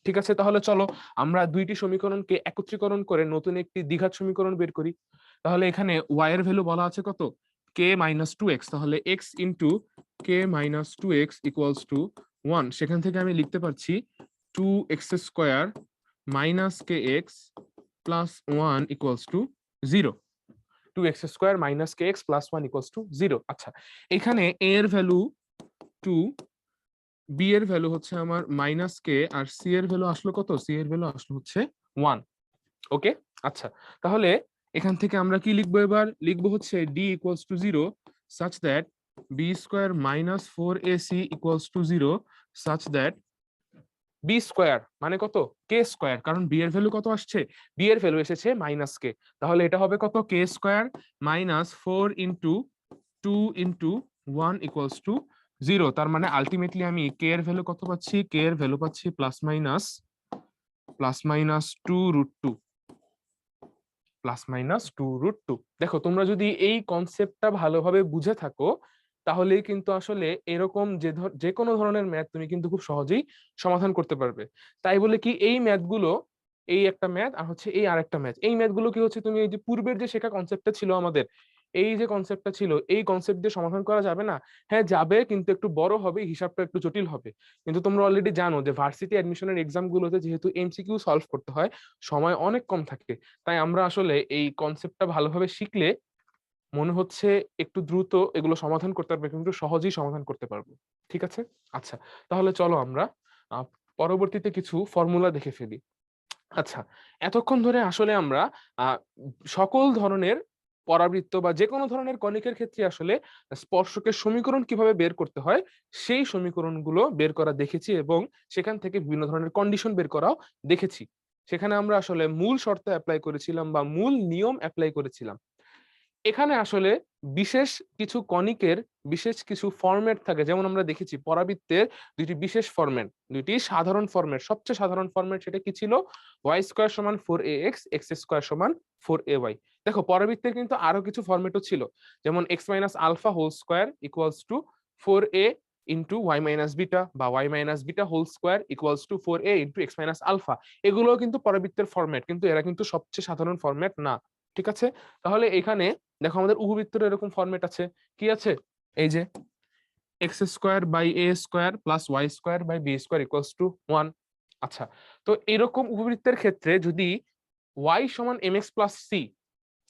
ঠিক আছে, তাহলে চলো আমরা দুইটি সমীকরণকে একত্রীকরণ করে নতুন একটি দ্বিঘাত সমীকরণ বের করি। তাহলে এখানে y এর ভ্যালু বলা আছে কত? k মাইনাস টু এক্স, তাহলে x into k minus two x equals to 1। সেখান থেকে আমি লিখতে পারছি 2x² minus k x plus 1 equals to 0। 2x² minus k x plus 1 equals to 0। আচ্ছা, এখানে a এর ভ্যালু 2, বি এর ভ্যালু হচ্ছে আমার মাইনাস কে, আর সি এর ভ্যালু আসলো কত? সি এর ভ্যালু আসলো হচ্ছে 1। ওকে, আচ্ছা, তাহলে এখান থেকে আমরা কি লিখবো? এবার লিখবো হচ্ছে D equals to 0 such that b² minus 4ac equals to 0 such that b² মানে কত? k², কারণ বি এর ভ্যালু কত আসছে? বি এর ভ্যালু এসেছে মাইনাস কে, তাহলে এটা হবে কত? k² minus 4 into 2 into 1 equals to 0। তার মানে আলটিমেটলি আমি কে এর ভ্যালু কত পাচ্ছি? কে এর ভ্যালু পাচ্ছি প্লাস মাইনাস 2√2, প্লাস মাইনাস 2√2। দেখো, তোমরা যদি এই কনসেপ্টটা ভালোভাবে বুঝে থাকো তাহলেই কিন্তু আসলে এরকম যে কোনো ধরনের ম্যাথ তুমি কিন্তু খুব সহজেই সমাধান করতে পারবে। তাই বলে কি এই ম্যাথগুলো, এই একটা ম্যাথ আর হচ্ছে এই আরেকটা ম্যাথ, এই ম্যাথগুলো কি হচ্ছে তুমি এই যে পূর্বের যে শেখা কনসেপ্টটা ছিল আমাদের, এই যে কনসেপ্টটা ছিল, এই কনসেপ্ট দিয়ে সমাধান করা যাবে না? হ্যাঁ যাবে, কিন্তু একটু বড় হবে, হিসাবটা একটু জটিল হবে। কিন্তু তোমরা অলরেডি জানো যে ভার্সিটি অ্যাডমিশনের এক্সাম গুলোতে যেহেতু এমসিকিউ সলভ করতে হয়, সময় অনেক কম থাকে, তাই আমরা আসলে এই কনসেপ্টটা ভালোভাবে শিখলে মনে হচ্ছে একটু দ্রুত এগুলো সমাধান করতে পারবে, কিন্তু সহজেই সমাধান করতে পারবো। ঠিক আছে, আচ্ছা, তাহলে চলো আমরা পরবর্তীতে কিছু ফর্মুলা দেখে ফেলি। আচ্ছা, এতক্ষণ ধরে আসলে আমরা আহ, সকল ধরনের পরাবৃত্ত বা যে কোনো ধরনের কণিকের ক্ষেত্রে আসলে স্পর্শকের সমীকরণ কিভাবে বের করতে হয় সেই সমীকরণগুলো বের করা দেখেছি, এবং সেখান থেকে বিভিন্ন ধরনের কন্ডিশন বের করাও দেখেছি। সেখানে আমরা আসলে মূল শর্ত অ্যাপ্লাই করেছিলাম বা মূল নিয়ম অ্যাপ্লাই করেছিলাম। এখানে আসলে বিশেষ কিছু কণিকের বিশেষ কিছু ফরম্যাট থাকে, যেমন আমরা দেখেছি পরাবৃত্তের দুইটি বিশেষ ফরম্যাট, দুইটি সাধারণ ফরম্যাট। সবচেয়ে সাধারণ ফরম্যাট সেটা কি ছিল? y² সমান 4ax, x² সমান 4ay। দেখো, পরাবৃত্তের কিন্তু আরো কিছু ফরম্যাটও ছিল, যেমন x minus alpha whole square equals to 4a into y minus beta, বা y minus beta whole square equals to 4a into x minus alpha. এগুলোও কিন্তু পরাবৃত্তের ফরম্যাট, কিন্তু এরা কিন্তু সবচেয়ে সাধারণ ফরম্যাট না। ঠিক আছে, তাহলে এখানে দেখো আমাদের উপবৃত্তের এরকম ফরম্যাট আছে। কি আছে? এই যে x² by a² plus y² by b² equals to 1। আচ্ছা, তো এরকম উপবৃত্তের ক্ষেত্রে যদি y সমান mx প্লাস c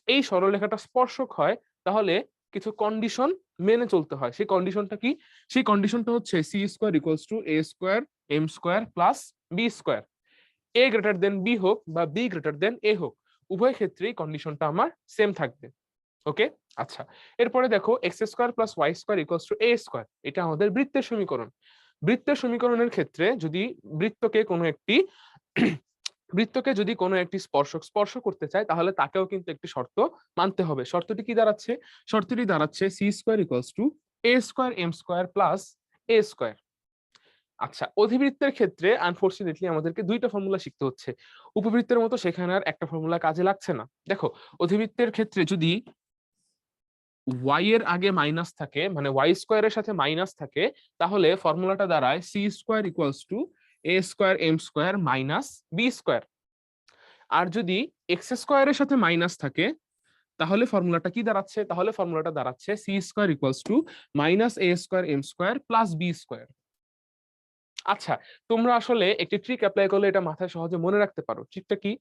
এই সরলরেখাটা স্পর্শক হয়, তাহলে কিছু কন্ডিশন মেনে চলতে হয়। সেই কন্ডিশনটা কি? সেই কন্ডিশনটা হচ্ছে c² equals to a² m² plus b²। a greater than b হোক বা b গ্রেটার দেন a হোক, উভয় ক্ষেত্রেই কন্ডিশনটা আমার সেম থাকবে। ওকে, আচ্ছা, এরপরে দেখো x² plus y² equals to a²। এটা আমাদের বৃত্তের সমীকরণ। বৃত্তের সমীকরণের ক্ষেত্রে যদি বৃত্তকে কোনো একটি বৃত্তকে যদি কোনো একটি স্পর্শক স্পর্শ করতে চায়, তাহলে তাকেও কিন্তু একটি শর্ত মানতে হবে। শর্তটি কি দাঁড়াচ্ছে? শর্তটি দাঁড়াচ্ছে c² equals to a² m² plus a²। আচ্ছা, অধিবৃত্তের ক্ষেত্রে আনফরচুনেটলি আমাদেরকে দুইটা ফর্মুলা শিখতে হচ্ছে। উপবৃত্তের মতো সেখানে আর একটা ফর্মুলা কাজে লাগছে না। দেখো, অধিবৃত্তের ক্ষেত্রে যদি y এর আগে মাইনাস থাকে, মানে y² এর সাথে মাইনাস থাকে, তাহলে ফর্মুলাটা দাঁড়ায় c² equals to a² m² minus b²। আর যদি x² এর সাথে মাইনাস থাকে, তাহলে ফর্মুলাটা কি দাঁড়াচ্ছে? তাহলে ফর্মুলাটা দাঁড়াচ্ছে c² equals to minus a² m² plus b²। আচ্ছা, তোমরা আসলে একটি ট্রিক অ্যাপ্লাই করলে এটা মাথায় সহজে মনে রাখতে পারো। ট্রিকটা কি?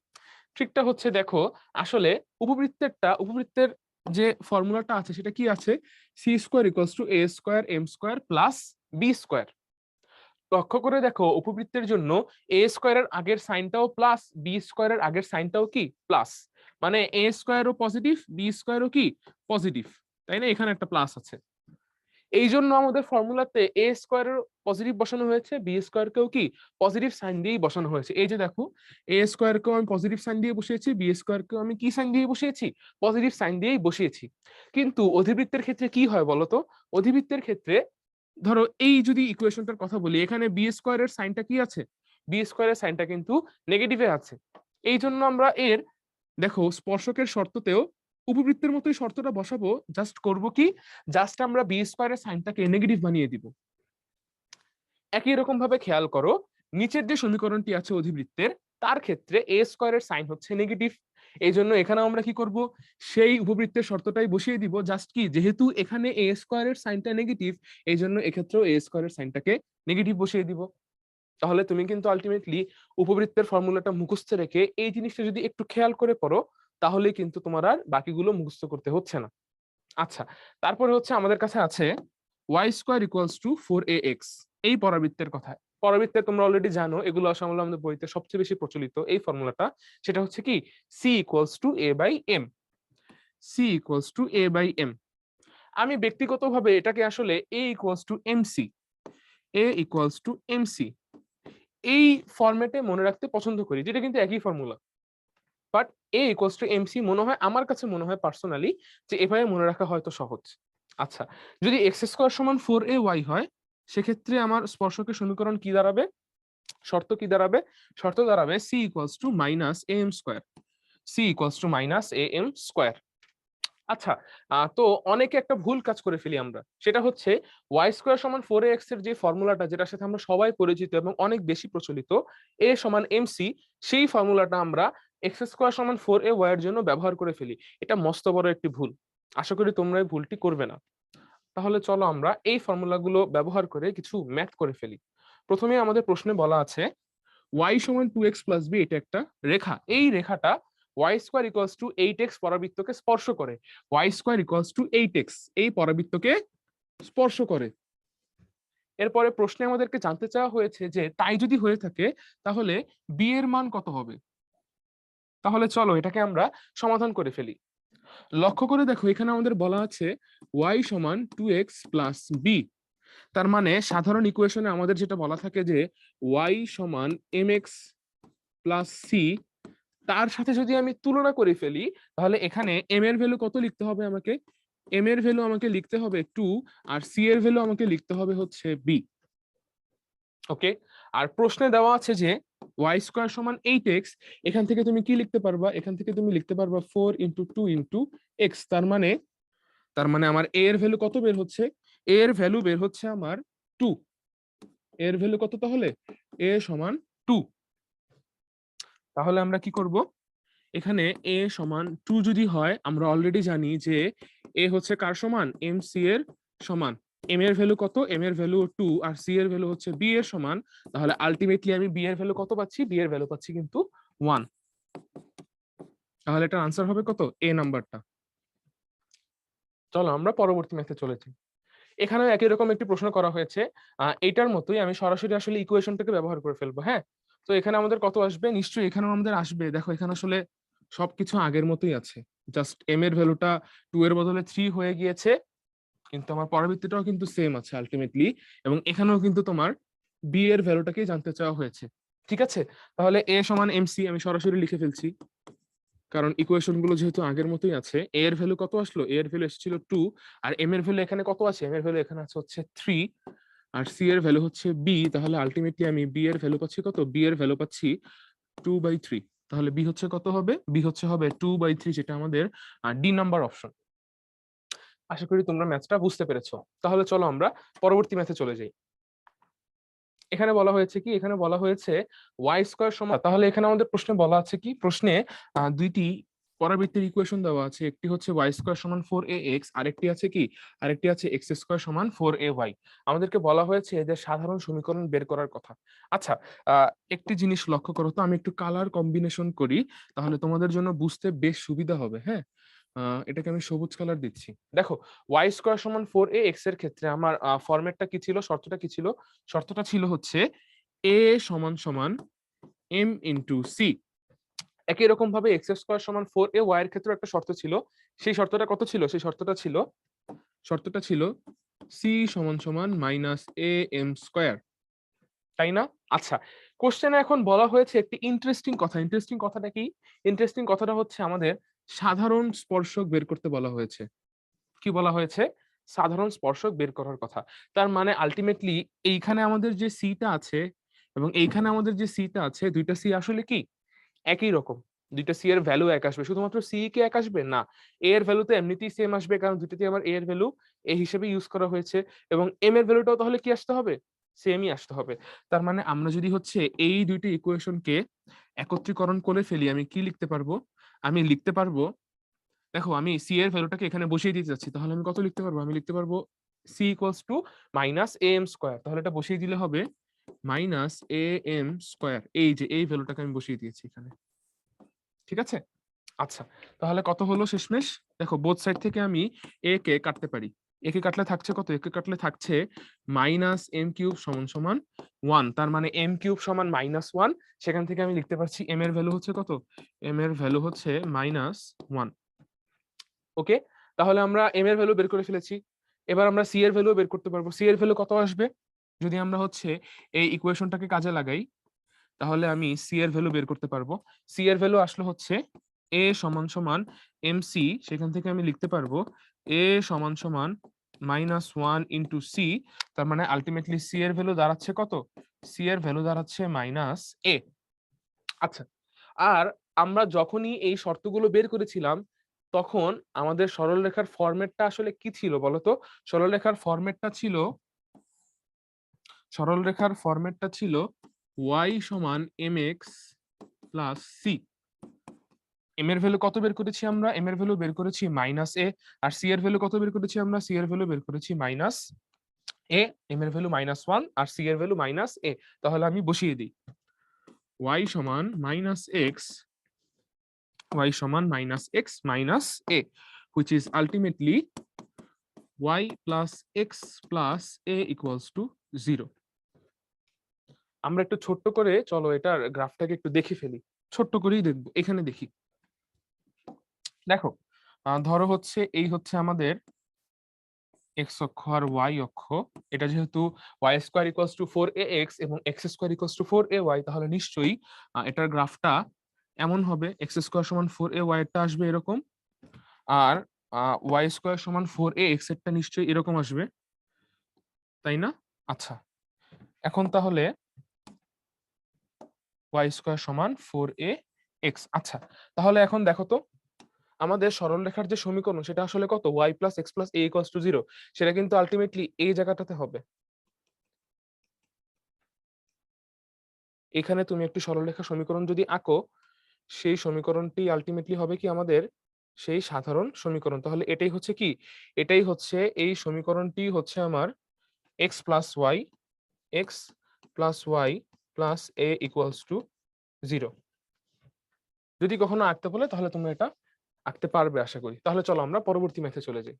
ট্রিকটা হচ্ছে, দেখো আসলে উপবৃত্তের যে ফর্মুলাটা আছে সেটা কি আছে? c² equals to a² m² plus b²। লক্ষ্য করে দেখো, উপবৃত্তের জন্য a² এর আগের সাইনটাও প্লাস, b² এর আগের সাইনটাও কি প্লাস, মানে a² ও পজিটিভ, b² ও কি পজিটিভ, তাই না? এখানে একটা প্লাস আছে। এই জন্য আমাদের ফর্মুলাতে এ স্কোয়ারের পজিটিভ বসানো হয়েছে, বি স্কোয়ারকেও কি পজিটিভ সাইন দিয়েই বসানো হয়েছে। এই যে দেখো, এ স্কোয়ারকেও আমি পজিটিভ সাইন দিয়ে বসিয়েছি, বি স্কোয়ারকেও আমি কি সাইন দিয়ে বসিয়েছি, পজিটিভ সাইন দিয়েই বসিয়েছি। কিন্তু অধিবৃত্তের ক্ষেত্রে কি হয় বলতো? অধিবৃত্তের ক্ষেত্রে ধরো এই যদি ইকুয়েশনটার কথা বলি, এখানে বি স্কোয়ারের সাইনটা কি আছে? বি স্কোয়ারের সাইনটা কিন্তু নেগেটিভে আছে। এই জন্য আমরা এর, দেখো স্পর্শকের শর্ততেও উপবৃত্তের মতোই শর্তটা বসাবো, জাস্ট করব কি, জাস্ট আমরা বি স্কোয়ারের সাইনটাকে নেগেটিভ বানিয়ে দিব। একই রকম ভাবে খেয়াল করো, নিচের যে সমীকরণটি আছে অধিবৃত্তের, তার ক্ষেত্রে এ স্কোয়ারের সাইন হচ্ছে নেগেটিভ। এই জন্য এখানে আমরা কি করব, সেই উপবৃত্তের শর্তটাই বসিয়ে দিব, জাস্ট কি, যেহেতু এখানে এ স্কোয়ারের সাইনটা নেগেটিভ, এই জন্য এক্ষেত্রেও এ স্কোয়ারের সাইনটাকে নেগেটিভ বসিয়ে দিব। তাহলে তুমি কিন্তু আলটিমেটলি উপবৃত্তের ফর্মুলাটা মুখস্থ রেখে এই জিনিসটা যদি একটু খেয়াল করে পড়ো, তাহলে কিন্তু তোমার আর বাকিগুলো মুখস্থ করতে হচ্ছে না। আচ্ছা, তারপরে হচ্ছে আমাদের কাছে আছে Y square equals to 4ax। এই পরাবৃত্তের কথা, পরাবৃত্তে তোমরা অলরেডি জানো, এগুলো আসলে আমাদের বইতে সবচেয়ে বেশি প্রচলিত এই ফর্মুলাটা। সেটা হচ্ছে কি, C equals to A by M. C equals to A by M. আমি ব্যক্তিগতভাবে এটাকে আসলে A equals to MC, A equals to MC এই ফরম্যাটে মনে রাখতে পছন্দ করি, যেটা কিন্তু একই formula. But A equals to MC মনে হয়, আমার কাছে মনে হয় পার্সোনালি, যে এভাবে মনে রাখা হয়তো সহজ। আচ্ছা, যদি এক্স স্কোয়ার সমান 4ay হয়, সেক্ষেত্রে আমার স্পর্শকের সমীকরণ কি দাঁড়াবে, শর্ত কি দাঁড়াবে? শর্ত দাঁড়াবে c equals to minus a m square. C equals to minus a m square. আচ্ছা, তো অনেকে একটা ভুল কাজ করে ফেলি আমরা, সেটা হচ্ছে ওয়াই স্কোয়ার সমান 4ax এর যে ফর্মুলাটা, যেটার সাথে আমরা সবাই পরিচিত এবং অনেক বেশি প্রচলিত, এ সমান এমসি, সেই ফর্মুলাটা আমরা এক্স স্কোয়ার সমান 4ay এর জন্য ব্যবহার করে ফেলি। এটা মস্ত বড় একটি ভুল। আশা করি তোমরা এই ভুলটি করবে না। তাহলে চলো আমরা এই ফর্মুলাগুলো ব্যবহার করে কিছু ম্যাথ করে ফেলি। প্রথমে আমাদের প্রশ্নে বলা আছে y সমান 2x প্লাস বি, এটা একটা রেখা। এই রেখাটা y square equals two 8x পরাবৃত্তকে স্পর্শ করে। y square equals two 8x এই পরাবৃত্তকে স্পর্শ করে। এরপরে প্রশ্নে আমাদেরকে জানতে চাওয়া হয়েছে যে তাই যদি হয়ে থাকে, তাহলে বি এর মান কত হবে? তাহলে চলো এটাকে আমরা সমাধান করে ফেলি। লক্ষ্য করে দেখো, এখানে আমাদের বলা আছে y সমান 2x প্লাস বি। তার মানে সাধারণ ইকুয়েশনে আমাদের যেটা বলা থাকে যে y সমান mx প্লাস সি, তার সাথে যদি আমি তুলনা করে ফেলি, তাহলে এখানে এম এর ভ্যালু কত লিখতে হবে আমাকে? এম এর ভ্যালু আমাকে লিখতে হবে 2, আর সি এর ভ্যালু আমাকে লিখতে হবে হচ্ছে বি। ওকে, আর প্রশ্নে দেওয়া আছে যে ওয়াই স্কোয়ার সমান 8x। এখান থেকে তুমি কি লিখতে পারবা? এখান থেকে তুমি লিখতে পারবা 4 ইন্টু 2 ইন্টু এক্স। তার মানে আমার এ এর ভ্যালু কত বের হচ্ছে? এ এর ভ্যালু বের হচ্ছে আমার 2। এর ভ্যালু কত তাহলে? এ সমান 2। তাহলে আমরা কি করব, এখানে এ সমান 2 যদি হয়, আমরা অলরেডি জানি যে এ হচ্ছে কার সমান? এম সি এর সমান। এম এর ভ্যালু কত? এম এর ভ্যালু 2, আর সি এর ভ্যালু হচ্ছে বি এর সমান। তাহলে আলটিমেটলি আমি বি এর ভ্যালু কত পাচ্ছি? বি এর ভ্যালু পাচ্ছি কিন্তু 1। তাহলে এটার আনসার হবে কত? এ নাম্বারটা। চলো আমরা পরবর্তী ম্যাথে চলেছি। এখানেও একই রকম একটি প্রশ্ন করা হয়েছে। এটার মতোই আমি সরাসরি আসলে ইকুয়েশনটাকে ব্যবহার করে ফেলবো। হ্যাঁ, তো এখানে আমাদের কত আসবে? নিশ্চয়ই এখানেও আমাদের আসবে। দেখো এখানে আসলে সবকিছু আগের মতোই আছে, জাস্ট এম এর ভ্যালুটা 2 এর বদলে 3 হয়ে গিয়েছে, কিন্তু আমার পরবর্তীটাও কিন্তু সেম আছে আলটিমেটলি। এবং এখানেও কিন্তু তোমার বি এর ভ্যালুটাকেই জানতে চাওয়া হয়েছে। ঠিক আছে, তাহলে এ সমান এমসি আমি সরাসরি লিখে ফেলছি, কারণ ইকুয়েশন গুলো যেহেতু আগের মতোই আছে। এ এর ভ্যালু কত আসলো? এ এর ভ্যালু এসেছিল 2, আর এম এর ভ্যালু এখানে কত আছে? এম এর ভ্যালু এখানে আছে হচ্ছে 3, আর সি এর ভ্যালু হচ্ছে বি। তাহলে আলটিমেটলি আমি বি এর ভ্যালু পাচ্ছি কত? বি এর ভ্যালু পাচ্ছি 2/3। তাহলে বি হচ্ছে কত হবে? বি হচ্ছে হবে 2/3, যেটা আমাদের ডি নাম্বার অপশন। আশা করি তোমরা ম্যাথটা বুঝতে পেরেছো। তাহলে চলো আমরা পরবর্তী ম্যাথে চলে যাই। এখানে বলা হয়েছে কি, এখানে বলা হয়েছে ওয়াই স্কোয়ার সমান, তাহলে এখানে আমাদের প্রশ্নে বলা আছে কি, প্রশ্নে দুইটি পরাবৃত্তের ইকুয়েশন দেওয়া আছে। একটি হচ্ছে ওয়াই স্কোয়ার সমান 4ax, আরেকটি আছে কি, আরেকটি আছে এক্স স্কোয়ার সমান 4ay। আমাদেরকে বলা হয়েছে যে সাধারণ সমীকরণ বের করার কথা। আচ্ছা, একটি জিনিস লক্ষ্য করো তো, আমি একটু কালার কম্বিনেশন করি, তাহলে তোমাদের জন্য বুঝতে বেশ সুবিধা হবে। হ্যাঁ, এটাকে আমি সবুজ কালার দিচ্ছি। দেখো, ওয়াই স্কোয়ার সমান 4ax এর ক্ষেত্রে আমার ফরম্যাটটা কি ছিল, শর্তটা কি ছিল? শর্তটা ছিল হচ্ছে এ সমান সমান এম ইন্টু সি। একই রকম ভাবে এক্স স্কোয়ার সমান 4ay এর ক্ষেত্রে একটা শর্ত ছিল। সেই শর্তটা কত ছিল? সেই শর্তটা ছিল সি সমান সমান মাইনাস এ এম স্কোয়ার, তাই না? আচ্ছা, কোশ্চেনে এখন বলা হয়েছে একটি ইন্টারেস্টিং কথা। ইন্টারেস্টিং কথাটা কি? ইন্টারেস্টিং কথাটা হচ্ছে আমাদের সাধারণ স্পর্শক বের করতে বলা হয়েছে। কি বলা হয়েছে? সাধারণ স্পর্শক বের করার কথা। তার মানে আল্টিমেটলি এইখানে আমাদের যে সি টা আছে এবং এইখানে আমাদের যে সি টা আছে, ২ টা সি আসলে কি? একই রকম। ২ টা সি এর ভ্যালু এক আসবে। শুধুমাত্র সি কি এক আসবে? না। এ এর ভ্যালু তো এমনিতেই সেম আসবে, কারণ দুটোতেই আমার এ এর ভ্যালু এ হিসেবে ইউস করা হয়েছে এবং এম এর ভ্যালুটাও তাহলে কি আসতে হবে? সেমই আসতে হবে। তার মানে আমরা যদি হচ্ছে এই ২ টি ইকুয়েশনকে একত্রীকরণ করে ফেলি, আমি কি লিখতে পারবো? আমি লিখতে পারবো, দেখো আমি সি এর ভ্যালুটাকে এখানে বসিয়ে দিতে যাচ্ছি। তাহলে আমি কত লিখতে পারবো? আমি লিখতে পারবো c equals to minus a m square. তাহলে এটা বসিয়ে দিলে হবে মাইনাস এ এম স্কোয়ার। এই যে এই ভ্যালুটাকে আমি বসিয়ে দিয়েছি এখানে। ঠিক আছে? আচ্ছা, তাহলে কত হলো শেষমেশ? দেখো বোথ সাইড থেকে আমি a কে কাটতে পারি। a কে কাটলে থাকছে কত? a কে কাটলে থাকছে মাইনাস m কিউব সমান সমান 1। তার মানে m কিউব সমান মাইনাস 1। সেখান থেকে আমি লিখতে পারছি m এর ভ্যালু হচ্ছে কত? m এর ভ্যালু হচ্ছে মাইনাস 1। ওকে? তাহলে আমরা m এর ভ্যালু বের করে ফেলেছি। এবার আমরা c এর ভ্যালু বের করতে পারবো। c এর ভ্যালু কত আসবে? যদি আমরা হচ্ছে এই ইকুয়েশনটাকে কাজে লাগাই, তাহলে আমি সি এর ভ্যালু বের করতে পারবো। সি এর ভ্যালু আসলে হচ্ছে এ সমান সমান এমসি, সেখান থেকে আমি লিখতে পারবো এ সমান সমান মাইনাস 1 ইন্টু সি। তার মানে আলটিমেটলি সি এর ভ্যালু দাঁড়াচ্ছে কত? সি এর ভ্যালু দাঁড়াচ্ছে মাইনাস এ। আচ্ছা, আর আমরা যখনই এই শর্তগুলো বের করেছিলাম, তখন আমাদের সরলরেখার ফরম্যাটটা আসলে কি ছিল বলতো? সরলরেখার ফরম্যাটটা ছিল সরলরেখার ফরম্যাটটা ছিল y সমান mx প্লাস সি। এম এর ভ্যালু কত বের করেছি আমরা? এম এর ভ্যালু বের করেছি মাইনাস এ। আর সি এর ভ্যালু কত বের করেছি আমরা? সি এর ভ্যালু বের করেছি মাইনাস এ। এম এর ভ্যালু মাইনাস 1 আর সি এর ভ্যালু মাইনাস এ। তাহলে আমি বসিয়ে দিই y সমান মাইনাস এক্স, y সমান minus x minus A, which is ultimately y plus x plus a equals to 0। আমরা একটু ছোট্ট করে চলো এটার গ্রাফটাকে একটু দেখে ফেলি। ছোট্ট করেই দেখবো। এখানে দেখি। দেখো, ধরো হচ্ছে এই হচ্ছে আমাদের এক্স অক্ষ আর ওয়াই অক্ষ। এটা যেহেতু Y square equals to 4ax এবং x square equals two 4ay, তাহলে নিশ্চয়ই এটার গ্রাফটা এমন হবে, এক্স স্কোয়ার সমান 4ay এরটা আসবে এরকম, আর ওয়াই স্কোয়ার সমান 4ax এরটা নিশ্চয়ই এরকম আসবে, তাই না? আচ্ছা, এখন তাহলে ওয়াই স্কোয়ার সমান 4ax। আচ্ছা, তাহলে এখন দেখো তো আমাদের সরলরেখার যে সমীকরণ সেটা আসলে কত? y plus x plus a equals to 0। সেটা কিন্তু আলটিমেটলি এই জায়গাটাতে হবে। এখানে তুমি একটি সরলরেখা সমীকরণ যদি আঁকো, সেই সমীকরণটি আলটিমেটলি হবে কি আমাদের সেই সাধারণ সমীকরণ। তাহলে এটাই হচ্ছে কি? এটাই হচ্ছে এই সমীকরণটি হচ্ছে আমার x plus y, x plus y plus a equals to 0। যদি কখনো আঁকতে বলে তাহলে তোমরা এটা আঁকতে পারবে আশা করি। তাহলে চলো আমরা পরবর্তী ম্যাথে চলে যাই।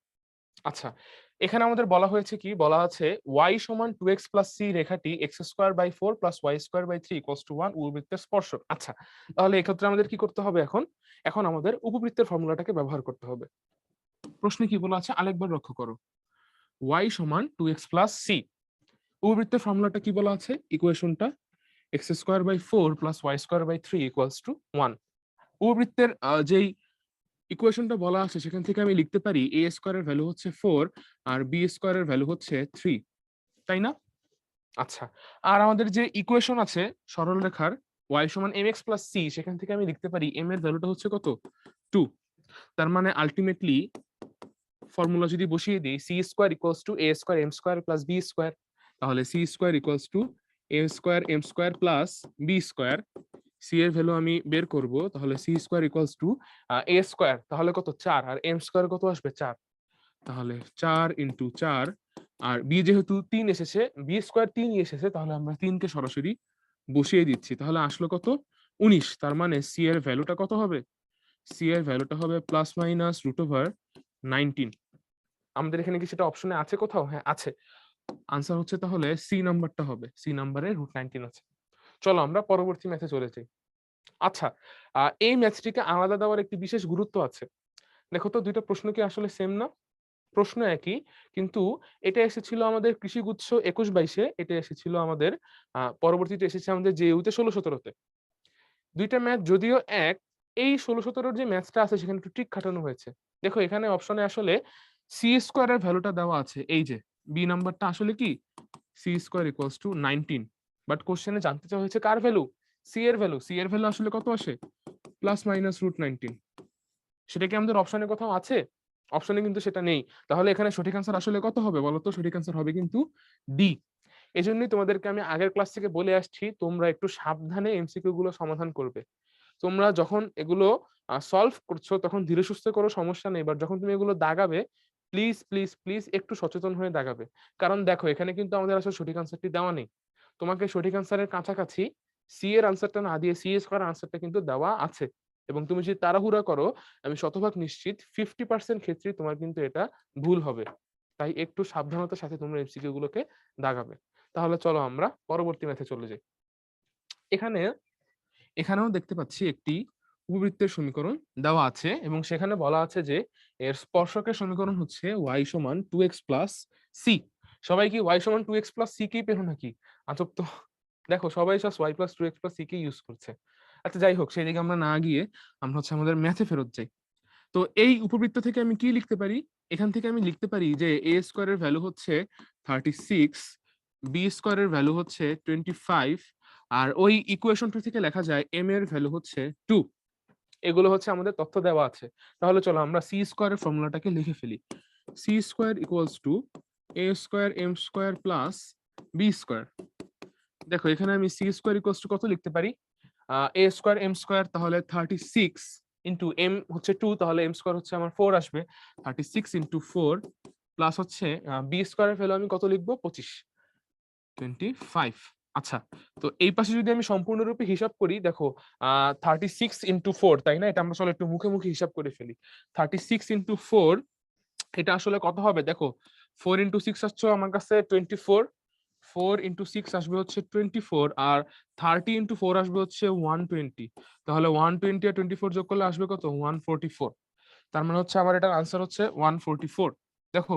আচ্ছা, এখানে আমাদের বলা হয়েছে কি? বলা আছে y সমান 2x প্লাস c রেখাটি x square by 4 plus y square by 3 equals to 1 উপবৃত্তের স্পর্শক। আচ্ছা, তাহলে এক্ষেত্রে আমাদের কি করতে হবে এখন? এখন আমাদের উপবৃত্তের ফর্মুলাটাকে ব্যবহার করতে হবে। প্রশ্নে কি বলা আছে আরেকবার লক্ষ্য করো। y সমান 2x প্লাস c। উপবৃত্তের ফর্মুলাটা কি বলা আছে? ইকুয়েশনটা x square by 4 plus y square by 3 equals to 1। উপবৃত্তের যেই ইকুয়েশনটা বলা আছে সেখান থেকে আমি লিখতে পারি a স্কয়ারের ভ্যালু হচ্ছে 4 আর b স্কয়ারের ভ্যালু হচ্ছে 3, তাই না? আচ্ছা, আর আমাদের যে ইকুয়েশন আছে সরলরেখার y সমান mx প্লাস c, সেখান থেকে আমি লিখতে পারি m এর ভ্যালুটা হচ্ছে কত? 2। তার মানে আলটিমেটলি ফর্মুলা যদি বসিয়ে দিই c square equals to a square m square plus b square, তাহলে c square equals to a square m square plus b square. c এর ভ্যালু আমি বের করব, তাহলে c square equals to a square, তাহলে কত? 4, আর m স্কয়ার কত আসবে? 4। তাহলে 4 ইন্টু 4, আর বি যেহেতু 3 এসেছে, বি স্কোয়ার 3 এসেছে, তাহলে আমরা 3 কে সরাসরি বসিয়ে দিচ্ছি। তাহলে আসলো কত? 19। তার মানে সি এর ভ্যালুটা কত হবে? সি এর ভ্যালুটা হবে প্লাস মাইনাস রুট ওভার 19। আমাদের এখানে কি সেটা অপশনে আছে কোথাও? হ্যাঁ আছে। আনসার হচ্ছে তাহলে সি নাম্বারটা হবে। সি নাম্বারে রুট 19 আছে। চলো আমরা পরবর্তী ম্যাথে চলে যাই। আচ্ছা, এই ম্যাথটিকে আলাদা দেওয়ার একটি বিশেষ গুরুত্ব আছে। দেখো তো দুইটা প্রশ্ন কি আসলে সেম না? প্রশ্ন একই, কিন্তু এটা এসেছিল আমাদের কৃষিগুচ্ছ ২১-২২-এ, এটা এসেছিল আমাদের পরবর্তীতে এসেছে আমাদের জেইউতে ১৬-১৭-তে। ২ টা ম্যাথ যদিও এক, এই ১৬-১৭ র যে ম্যাথসটা আছে সেখানে একটু ট্রিক খাটানো হয়েছে। দেখো এখানে অপশনে আসলে সি স্কয়ার এর ভ্যালুটা দেওয়া আছে। এই যে বি নাম্বারটা আসলে কি c square equals to 19, but কোশ্চেনে জানতে চাওয়া হয়েছে কার ভ্যালু? সি এর ভ্যালু। সি এর ভ্যালু আসলে কত আসে? Plus minus root 19। সেটা কি আমাদের অপশনে কোথাও আছে? অপশনে কিন্তু সেটা নেই। তাহলে এখানে সঠিক আনসার আসলে কত হবে বলো তো? সঠিক আনসার হবে কিন্তু ডি। এজন্যই তোমাদেরকে আমি আগের ক্লাস থেকে বলে আসছি, তোমরা একটু সাবধানে এমসিকিউ গুলো সমাধান করবে। তোমরা যখন এগুলো সলভ করছো তখন ধীরে সুস্থে করো, সমস্যা নেই। বাট যখন তুমি এগুলো দাগাবে, প্লিজ, প্লিজ, প্লিজ একটু সচেতন হয়ে দাগাবে। কারণ দেখো এখানে কিন্তু আমাদের আসলে সঠিক আনসারটি দেওয়া নেই। তোমাকে সঠিক আনসারের কাছাকাছি সি এর আনসারটা না দিয়ে সি স্কয়ার আনসারটা কিন্তু দেওয়া আছে। এবং তুমি যদি তাড়াহুড়া করো, আমি শতভাগ নিশ্চিত 50% ক্ষেত্রেই তোমার কিন্তু এটা ভুল হবে। তাই একটু সাবধানতার সাথে তোমরা এমসিকিউ গুলোকে দাগাবে। তাহলে চলো আমরা পরবর্তী ম্যাথে চলে যাই। এখানে এখানেও দেখতে পাচ্ছি একটি উপবৃত্তের সমীকরণ দেওয়া আছে এবং সেখানে বলা আছে যে এর স্পর্শকের সমীকরণ হচ্ছে y সমান 2x প্লাস c। সবাই কি y সমান 2x প্লাস c কেই পেলো নাকি? আজব তো। দেখো সবাই সব y plus 2x plus c কে ইউজ করছে। আচ্ছা যাই হোক, সেদিকে আমরা না গিয়ে আমরা হচ্ছে আমাদের ম্যাথে ফেরত যাই। তো এই উপবৃত্ত থেকে আমি কি লিখতে পারি? এখান থেকে আমি লিখতে পারি যে a স্কয়ারের ভ্যালু হচ্ছে 36, b স্কয়ারের ভ্যালু হচ্ছে 25, আর ওই ইকুয়েশনটা থেকে লেখা যায় m এর ভ্যালু হচ্ছে 2। এগুলো হচ্ছে আমাদের তথ্য দেওয়া আছে। তাহলে চলো আমরা সি স্কয়ারের ফর্মুলাটাকে লিখে ফেলি। C square equals to a square m square plus b square. দেখো এখানে আমি সি স্কয়ার ইকুয়ালস টু কত লিখতে পারি? a স্কয়ার m স্কয়ার, তাহলে 36 ইনটু m হচ্ছে 2, তাহলে m স্কয়ার হচ্ছে আমার 4 আসবে। 36 ইনটু 4 প্লাস হচ্ছে b স্কয়ারের ভ্যালু আমি কত লিখবো? 25, 25। আচ্ছা, তো এই পাশে যদি আমি সম্পূর্ণরূপে হিসাব করি, দেখো 36 ইনটু 4, তাই না? এটা আমরা চলো একটু মুখে মুখে হিসাব করে ফেলি। 36 ইনটু 4 এটা আসলে কত হবে? দেখো 4 ইনটু 6 আসছে আমার কাছে 24, 4 ইনটু 6 আসবে হচ্ছে 24, আর 30 ইনটু 4 আসবে হচ্ছে 120। তাহলে 120 আর 24 যোগ করলে আসবে কত? 144। তার মানে হচ্ছে আমার এটার আনসার হচ্ছে 144। দেখো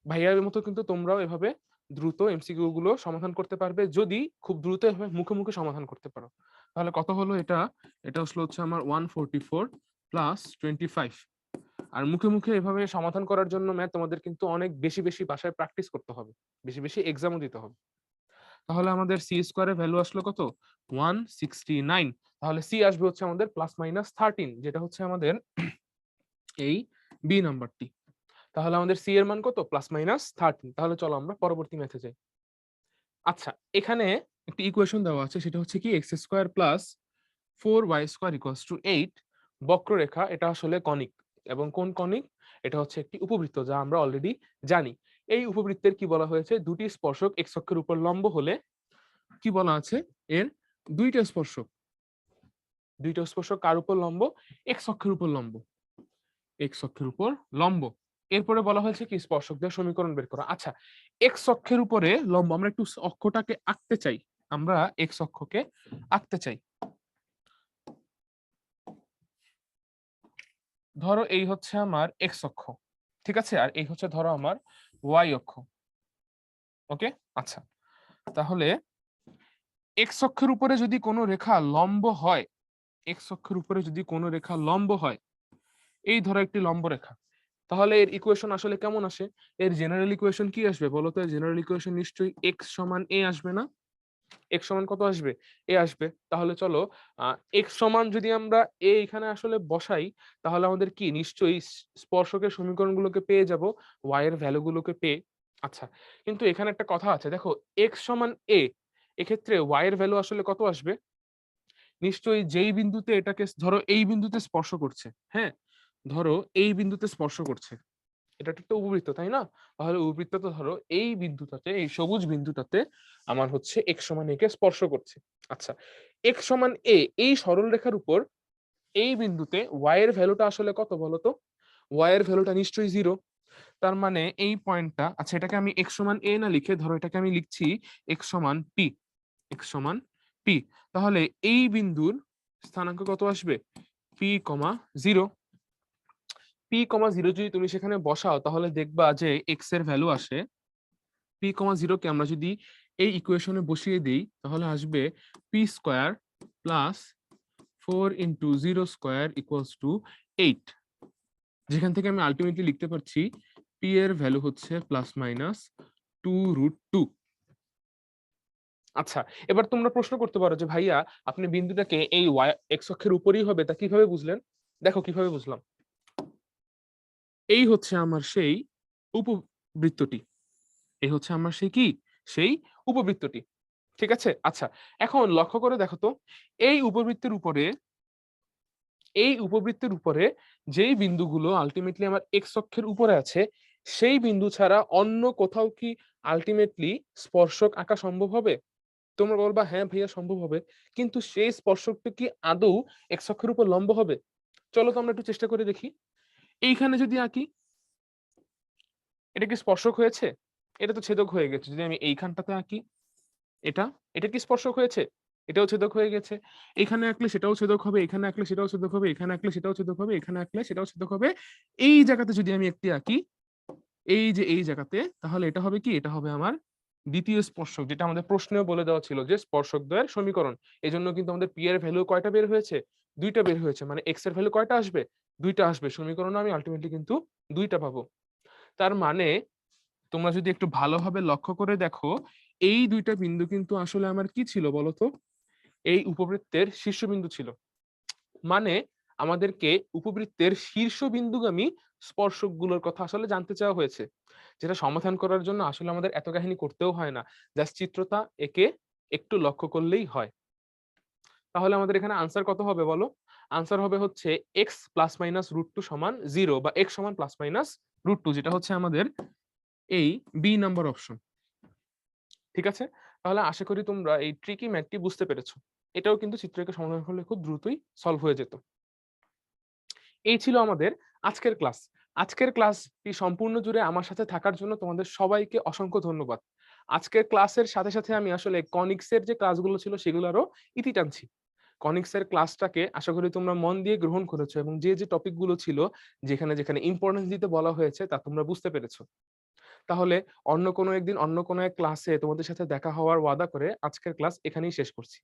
ভাইয়ার মতো কিন্তু তোমরাও এভাবে দ্রুত এমসিকিউ গুলো সমাধান করতে পারবে, যদি খুব দ্রুত এভাবে মুখে মুখে সমাধান করতে পারো। তাহলে কত হলো এটা? এটা আসলে হচ্ছে আমার 144 প্লাস 25। আর মুখে মুখে এভাবে সমাধান করার জন্য ম্যাথ তোমাদের কিন্তু অনেক বেশি বেশি বাসায় প্র্যাকটিস করতে হবে, বেশি বেশি এক্সামও দিতে হবে। তাহলে আমাদের সি স্কোয়ারের ভ্যালু আসলো কত? 169। তাহলে সি আসবে হচ্ছে আমাদের প্লাস মাইনাস 13, যেটা হচ্ছে আমাদের এই বি নাম্বারটি। তাহলে আমাদের সি এর মান কত? Plus minus 13। তাহলে চলো আমরা পরবর্তী ম্যাথে যাই। আচ্ছা, এখানে একটি ইকুয়েশন দেওয়া আছে, সেটা হচ্ছে কি x square plus 4y square equals two 8। বক্ররেখা, এটা আসলে কনিক। এবং কোন কনিক? এটা হচ্ছে একটি উপবৃত্ত, যা আমরা অলরেডি জানি। এই উপবৃত্তের কি বলা হয়েছে? দুটি স্পর্শক এক্স অক্ষের উপর লম্ব হলে কি বলা আছে? এর দুইটা স্পর্শক। দুইটা স্পর্শক কার উপর লম্ব? এক্স অক্ষের উপর লম্ব। এক্স অক্ষের উপর লম্ব। এরপরে বলা হয়েছে কি স্পর্শকদের সমীকরণ বের করা। আচ্ছা, এক্স অক্ষের উপরে লম্ব, আমরা একটু অক্ষটাকে আঁকতে চাই। আমরা এক্স অক্ষকে আঁকতে চাই। ধরো এই হচ্ছে আমার এক্স অক্ষ, ঠিক আছে? আর এই হচ্ছে ধরো আমার ওয়াই অক্ষ। ওকে, আচ্ছা। তাহলে এক্স অক্ষের উপরে যদি কোনো রেখা লম্ব হয়, এক্স অক্ষের উপরে যদি কোনো রেখা লম্ব হয়, এই ধরো একটি লম্ব রেখা, তাহলে এর ইকুয়েশন আসলে কেমন আসে? এর জেনারেল ইকুয়েশন কি আসবে বলতো? জেনারেল ইকুয়েশন নিশ্চয়ই এক্স সমান এ আসবে না? এক্স সমান কত আসবে? এ আসবে। তাহলে চলো এক্স সমান যদি আমরা এ এখানে আসলে বসাই, তাহলে আমাদের কি নিশ্চয়ই স্পর্শকের সমীকরণগুলোকে পেয়ে যাব, ওয়াই এর ভ্যালু গুলোকে পেয়ে। আচ্ছা, কিন্তু এখানে একটা কথা আছে, দেখো এক্স সমান এ, এক্ষেত্রে ওয়াই এর ভ্যালু আসলে কত আসবে? নিশ্চয়ই যেই বিন্দুতে এটাকে ধরো এই বিন্দুতে স্পর্শ করছে, হ্যাঁ, ধরো এই বিন্দুতে স্পর্শ করছে, এটা তো একটা উপবৃত্ত, তাই না? তাহলে উপবৃত্তটা ধরো এই বিন্দুটাতে, এই সবুজ বিন্দুটাতে আমার হচ্ছে এক্স সমান এ কে স্পর্শ করছে। আচ্ছা, এক্স সমান এ, এই সরল রেখার উপর এই বিন্দুতে ওয়াই এর ভ্যালুটা আসলে কত বলতো? ওয়াই এর ভ্যালুটা নিশ্চয়ই 0। তার মানে এই পয়েন্টটা, আচ্ছা এটাকে আমি এক্স সমান এ না লিখে ধরো এটাকে আমি লিখছি এক্স সমান পি। এক্স সমান পি। তাহলে এই বিন্দুর স্থানাঙ্ক কত আসবে? পি কমা 0। p,0 যদি তুমি সেখানে বসাও তাহলে দেখবা যে x এর ভ্যালু আসে p,0 কে আমরা যদি এই ইকুয়েশনে বসিয়ে দিই তাহলে আসবে p² প্লাস 4 × 0² = 8, যেখান থেকে আমি আলটিমেটলি লিখতে পারছি p এর ভ্যালু হচ্ছে +-2√2। আচ্ছা, এবার তোমরা প্রশ্ন করতে পারো যে ভাইয়া আপনি বিন্দুটাকে এই x অক্ষের উপরেই হবে তা কিভাবে বুঝলেন? দেখো কিভাবে বুঝলাম। এই হচ্ছে আমার সেই উপবৃত্তটি। এই হচ্ছে আমার সেই কি? সেই উপবৃত্তটি। ঠিক আছে? আচ্ছা, এখন লক্ষ্য করে দেখো তো এই উপবৃত্তের উপরে যেই বিন্দুগুলো আল্টিমেটলি আমার x অক্ষের উপরে আছে সেই বিন্দু ছাড়া অন্য কোথাও কি আল্টিমেটলি স্পর্শক আঁকা সম্ভব হবে? তোমরা বলবা হ্যাঁ ভাইয়া সম্ভব হবে। কিন্তু সেই স্পর্শকটা কি আদৌ x অক্ষের উপর লম্ব হবে? চলো তো আমরা একটু চেষ্টা করে দেখি। এইখানে যদি আঁকি, এটা কি স্পর্শক হয়েছে? এটা তো ছেদক হয়ে গেছে। যদি আমি এইখানটাতে আঁকি, এটা, এটা কি স্পর্শক হয়েছে? এটাও ছেদক হয়ে গেছে। এখানে আঁকলে সেটাও ছেদক হবে, এখানে আঁকলে সেটাও ছেদক হবে, এখানে আঁকলে সেটাও ছেদক হবে, এখানে আঁকলে সেটাও ছেদক হবে। এই জায়গাতে যদি আমি একটি আঁকি, এই যে এই জায়গাতে, তাহলে এটা হবে কি? এটা হবে আমার দ্বিতীয় স্পর্শক, যেটা আমাদের প্রশ্নেও বলে দেওয়া ছিল যে স্পর্শকদ্বয়ের সমীকরণ। এজন্য কিন্তু আমাদের p এর ভ্যালু কয়টা বের হয়েছে? ২ টা বের হয়েছে। মানে x এর ভ্যালু কয়টা আসবে? ২ টা আসবে। সমীকরণে আমি আল্টিমেটলি কিন্তু ২ টা পাবো। তার মানে তোমরা যদি একটু ভালোভাবে লক্ষ্য করে দেখো, এই ২ টা বিন্দু কিন্তু আসলে আমার কি ছিল বলতো? এই উপবৃত্তের শীর্ষবিন্দু ছিল। মানে আমাদেরকে উপবৃত্তের শীর্ষবিন্দুগামী স্পর্শকগুলোর কথা আসলে জানতে চাওয়া হয়েছে। যেটা সমাধান করার জন্য আসলে আমাদের এত কাহিনী করতেও হয় না। জাস্ট চিত্রটা এঁকে একটু লক্ষ্য করলেই হয়। তাহলে আমাদের এখানে আনসার কত হবে বলো? আনসার হবে হচ্ছে x +-√2 = 0 বা x +-√2, যেটা হচ্ছে আমাদের এই বি নাম্বার অপশন। ঠিক আছে? তাহলে আশা করি তোমরা এই ট্রিকি ম্যাথটি বুঝতে পেরেছো। এটাও কিন্তু চিত্র এঁকে সমাধান করলে খুব দ্রুতই সলভ হয়ে যেত। এই ছিল আমাদের আজকের ক্লাস। আজকের ক্লাসটি সম্পূর্ণ জুড়ে আমার সাথে থাকার জন্য তোমাদের সবাইকে অসংখ্য ধন্যবাদ। আজকের ক্লাসের সাথে, সাথে আমি আসলে কনিক্সের যে ক্লাসগুলো ছিল সেগুলোরও ইতি টানছি। কনিক্সের ক্লাসটাকে আশা করি তোমরা মন দিয়ে গ্রহণ করেছো এবং যে টপিকগুলো ছিল যেখানে ইম্পোর্টেন্স দিতে বলা হয়েছে তা তোমরা বুঝতে পেরেছো। তাহলে অন্য কোনো একদিন অন্য কোনো এক ক্লাসে তোমাদের সাথে দেখা হওয়ার ওয়াদা করে আজকের ক্লাস এখানেই শেষ করছি।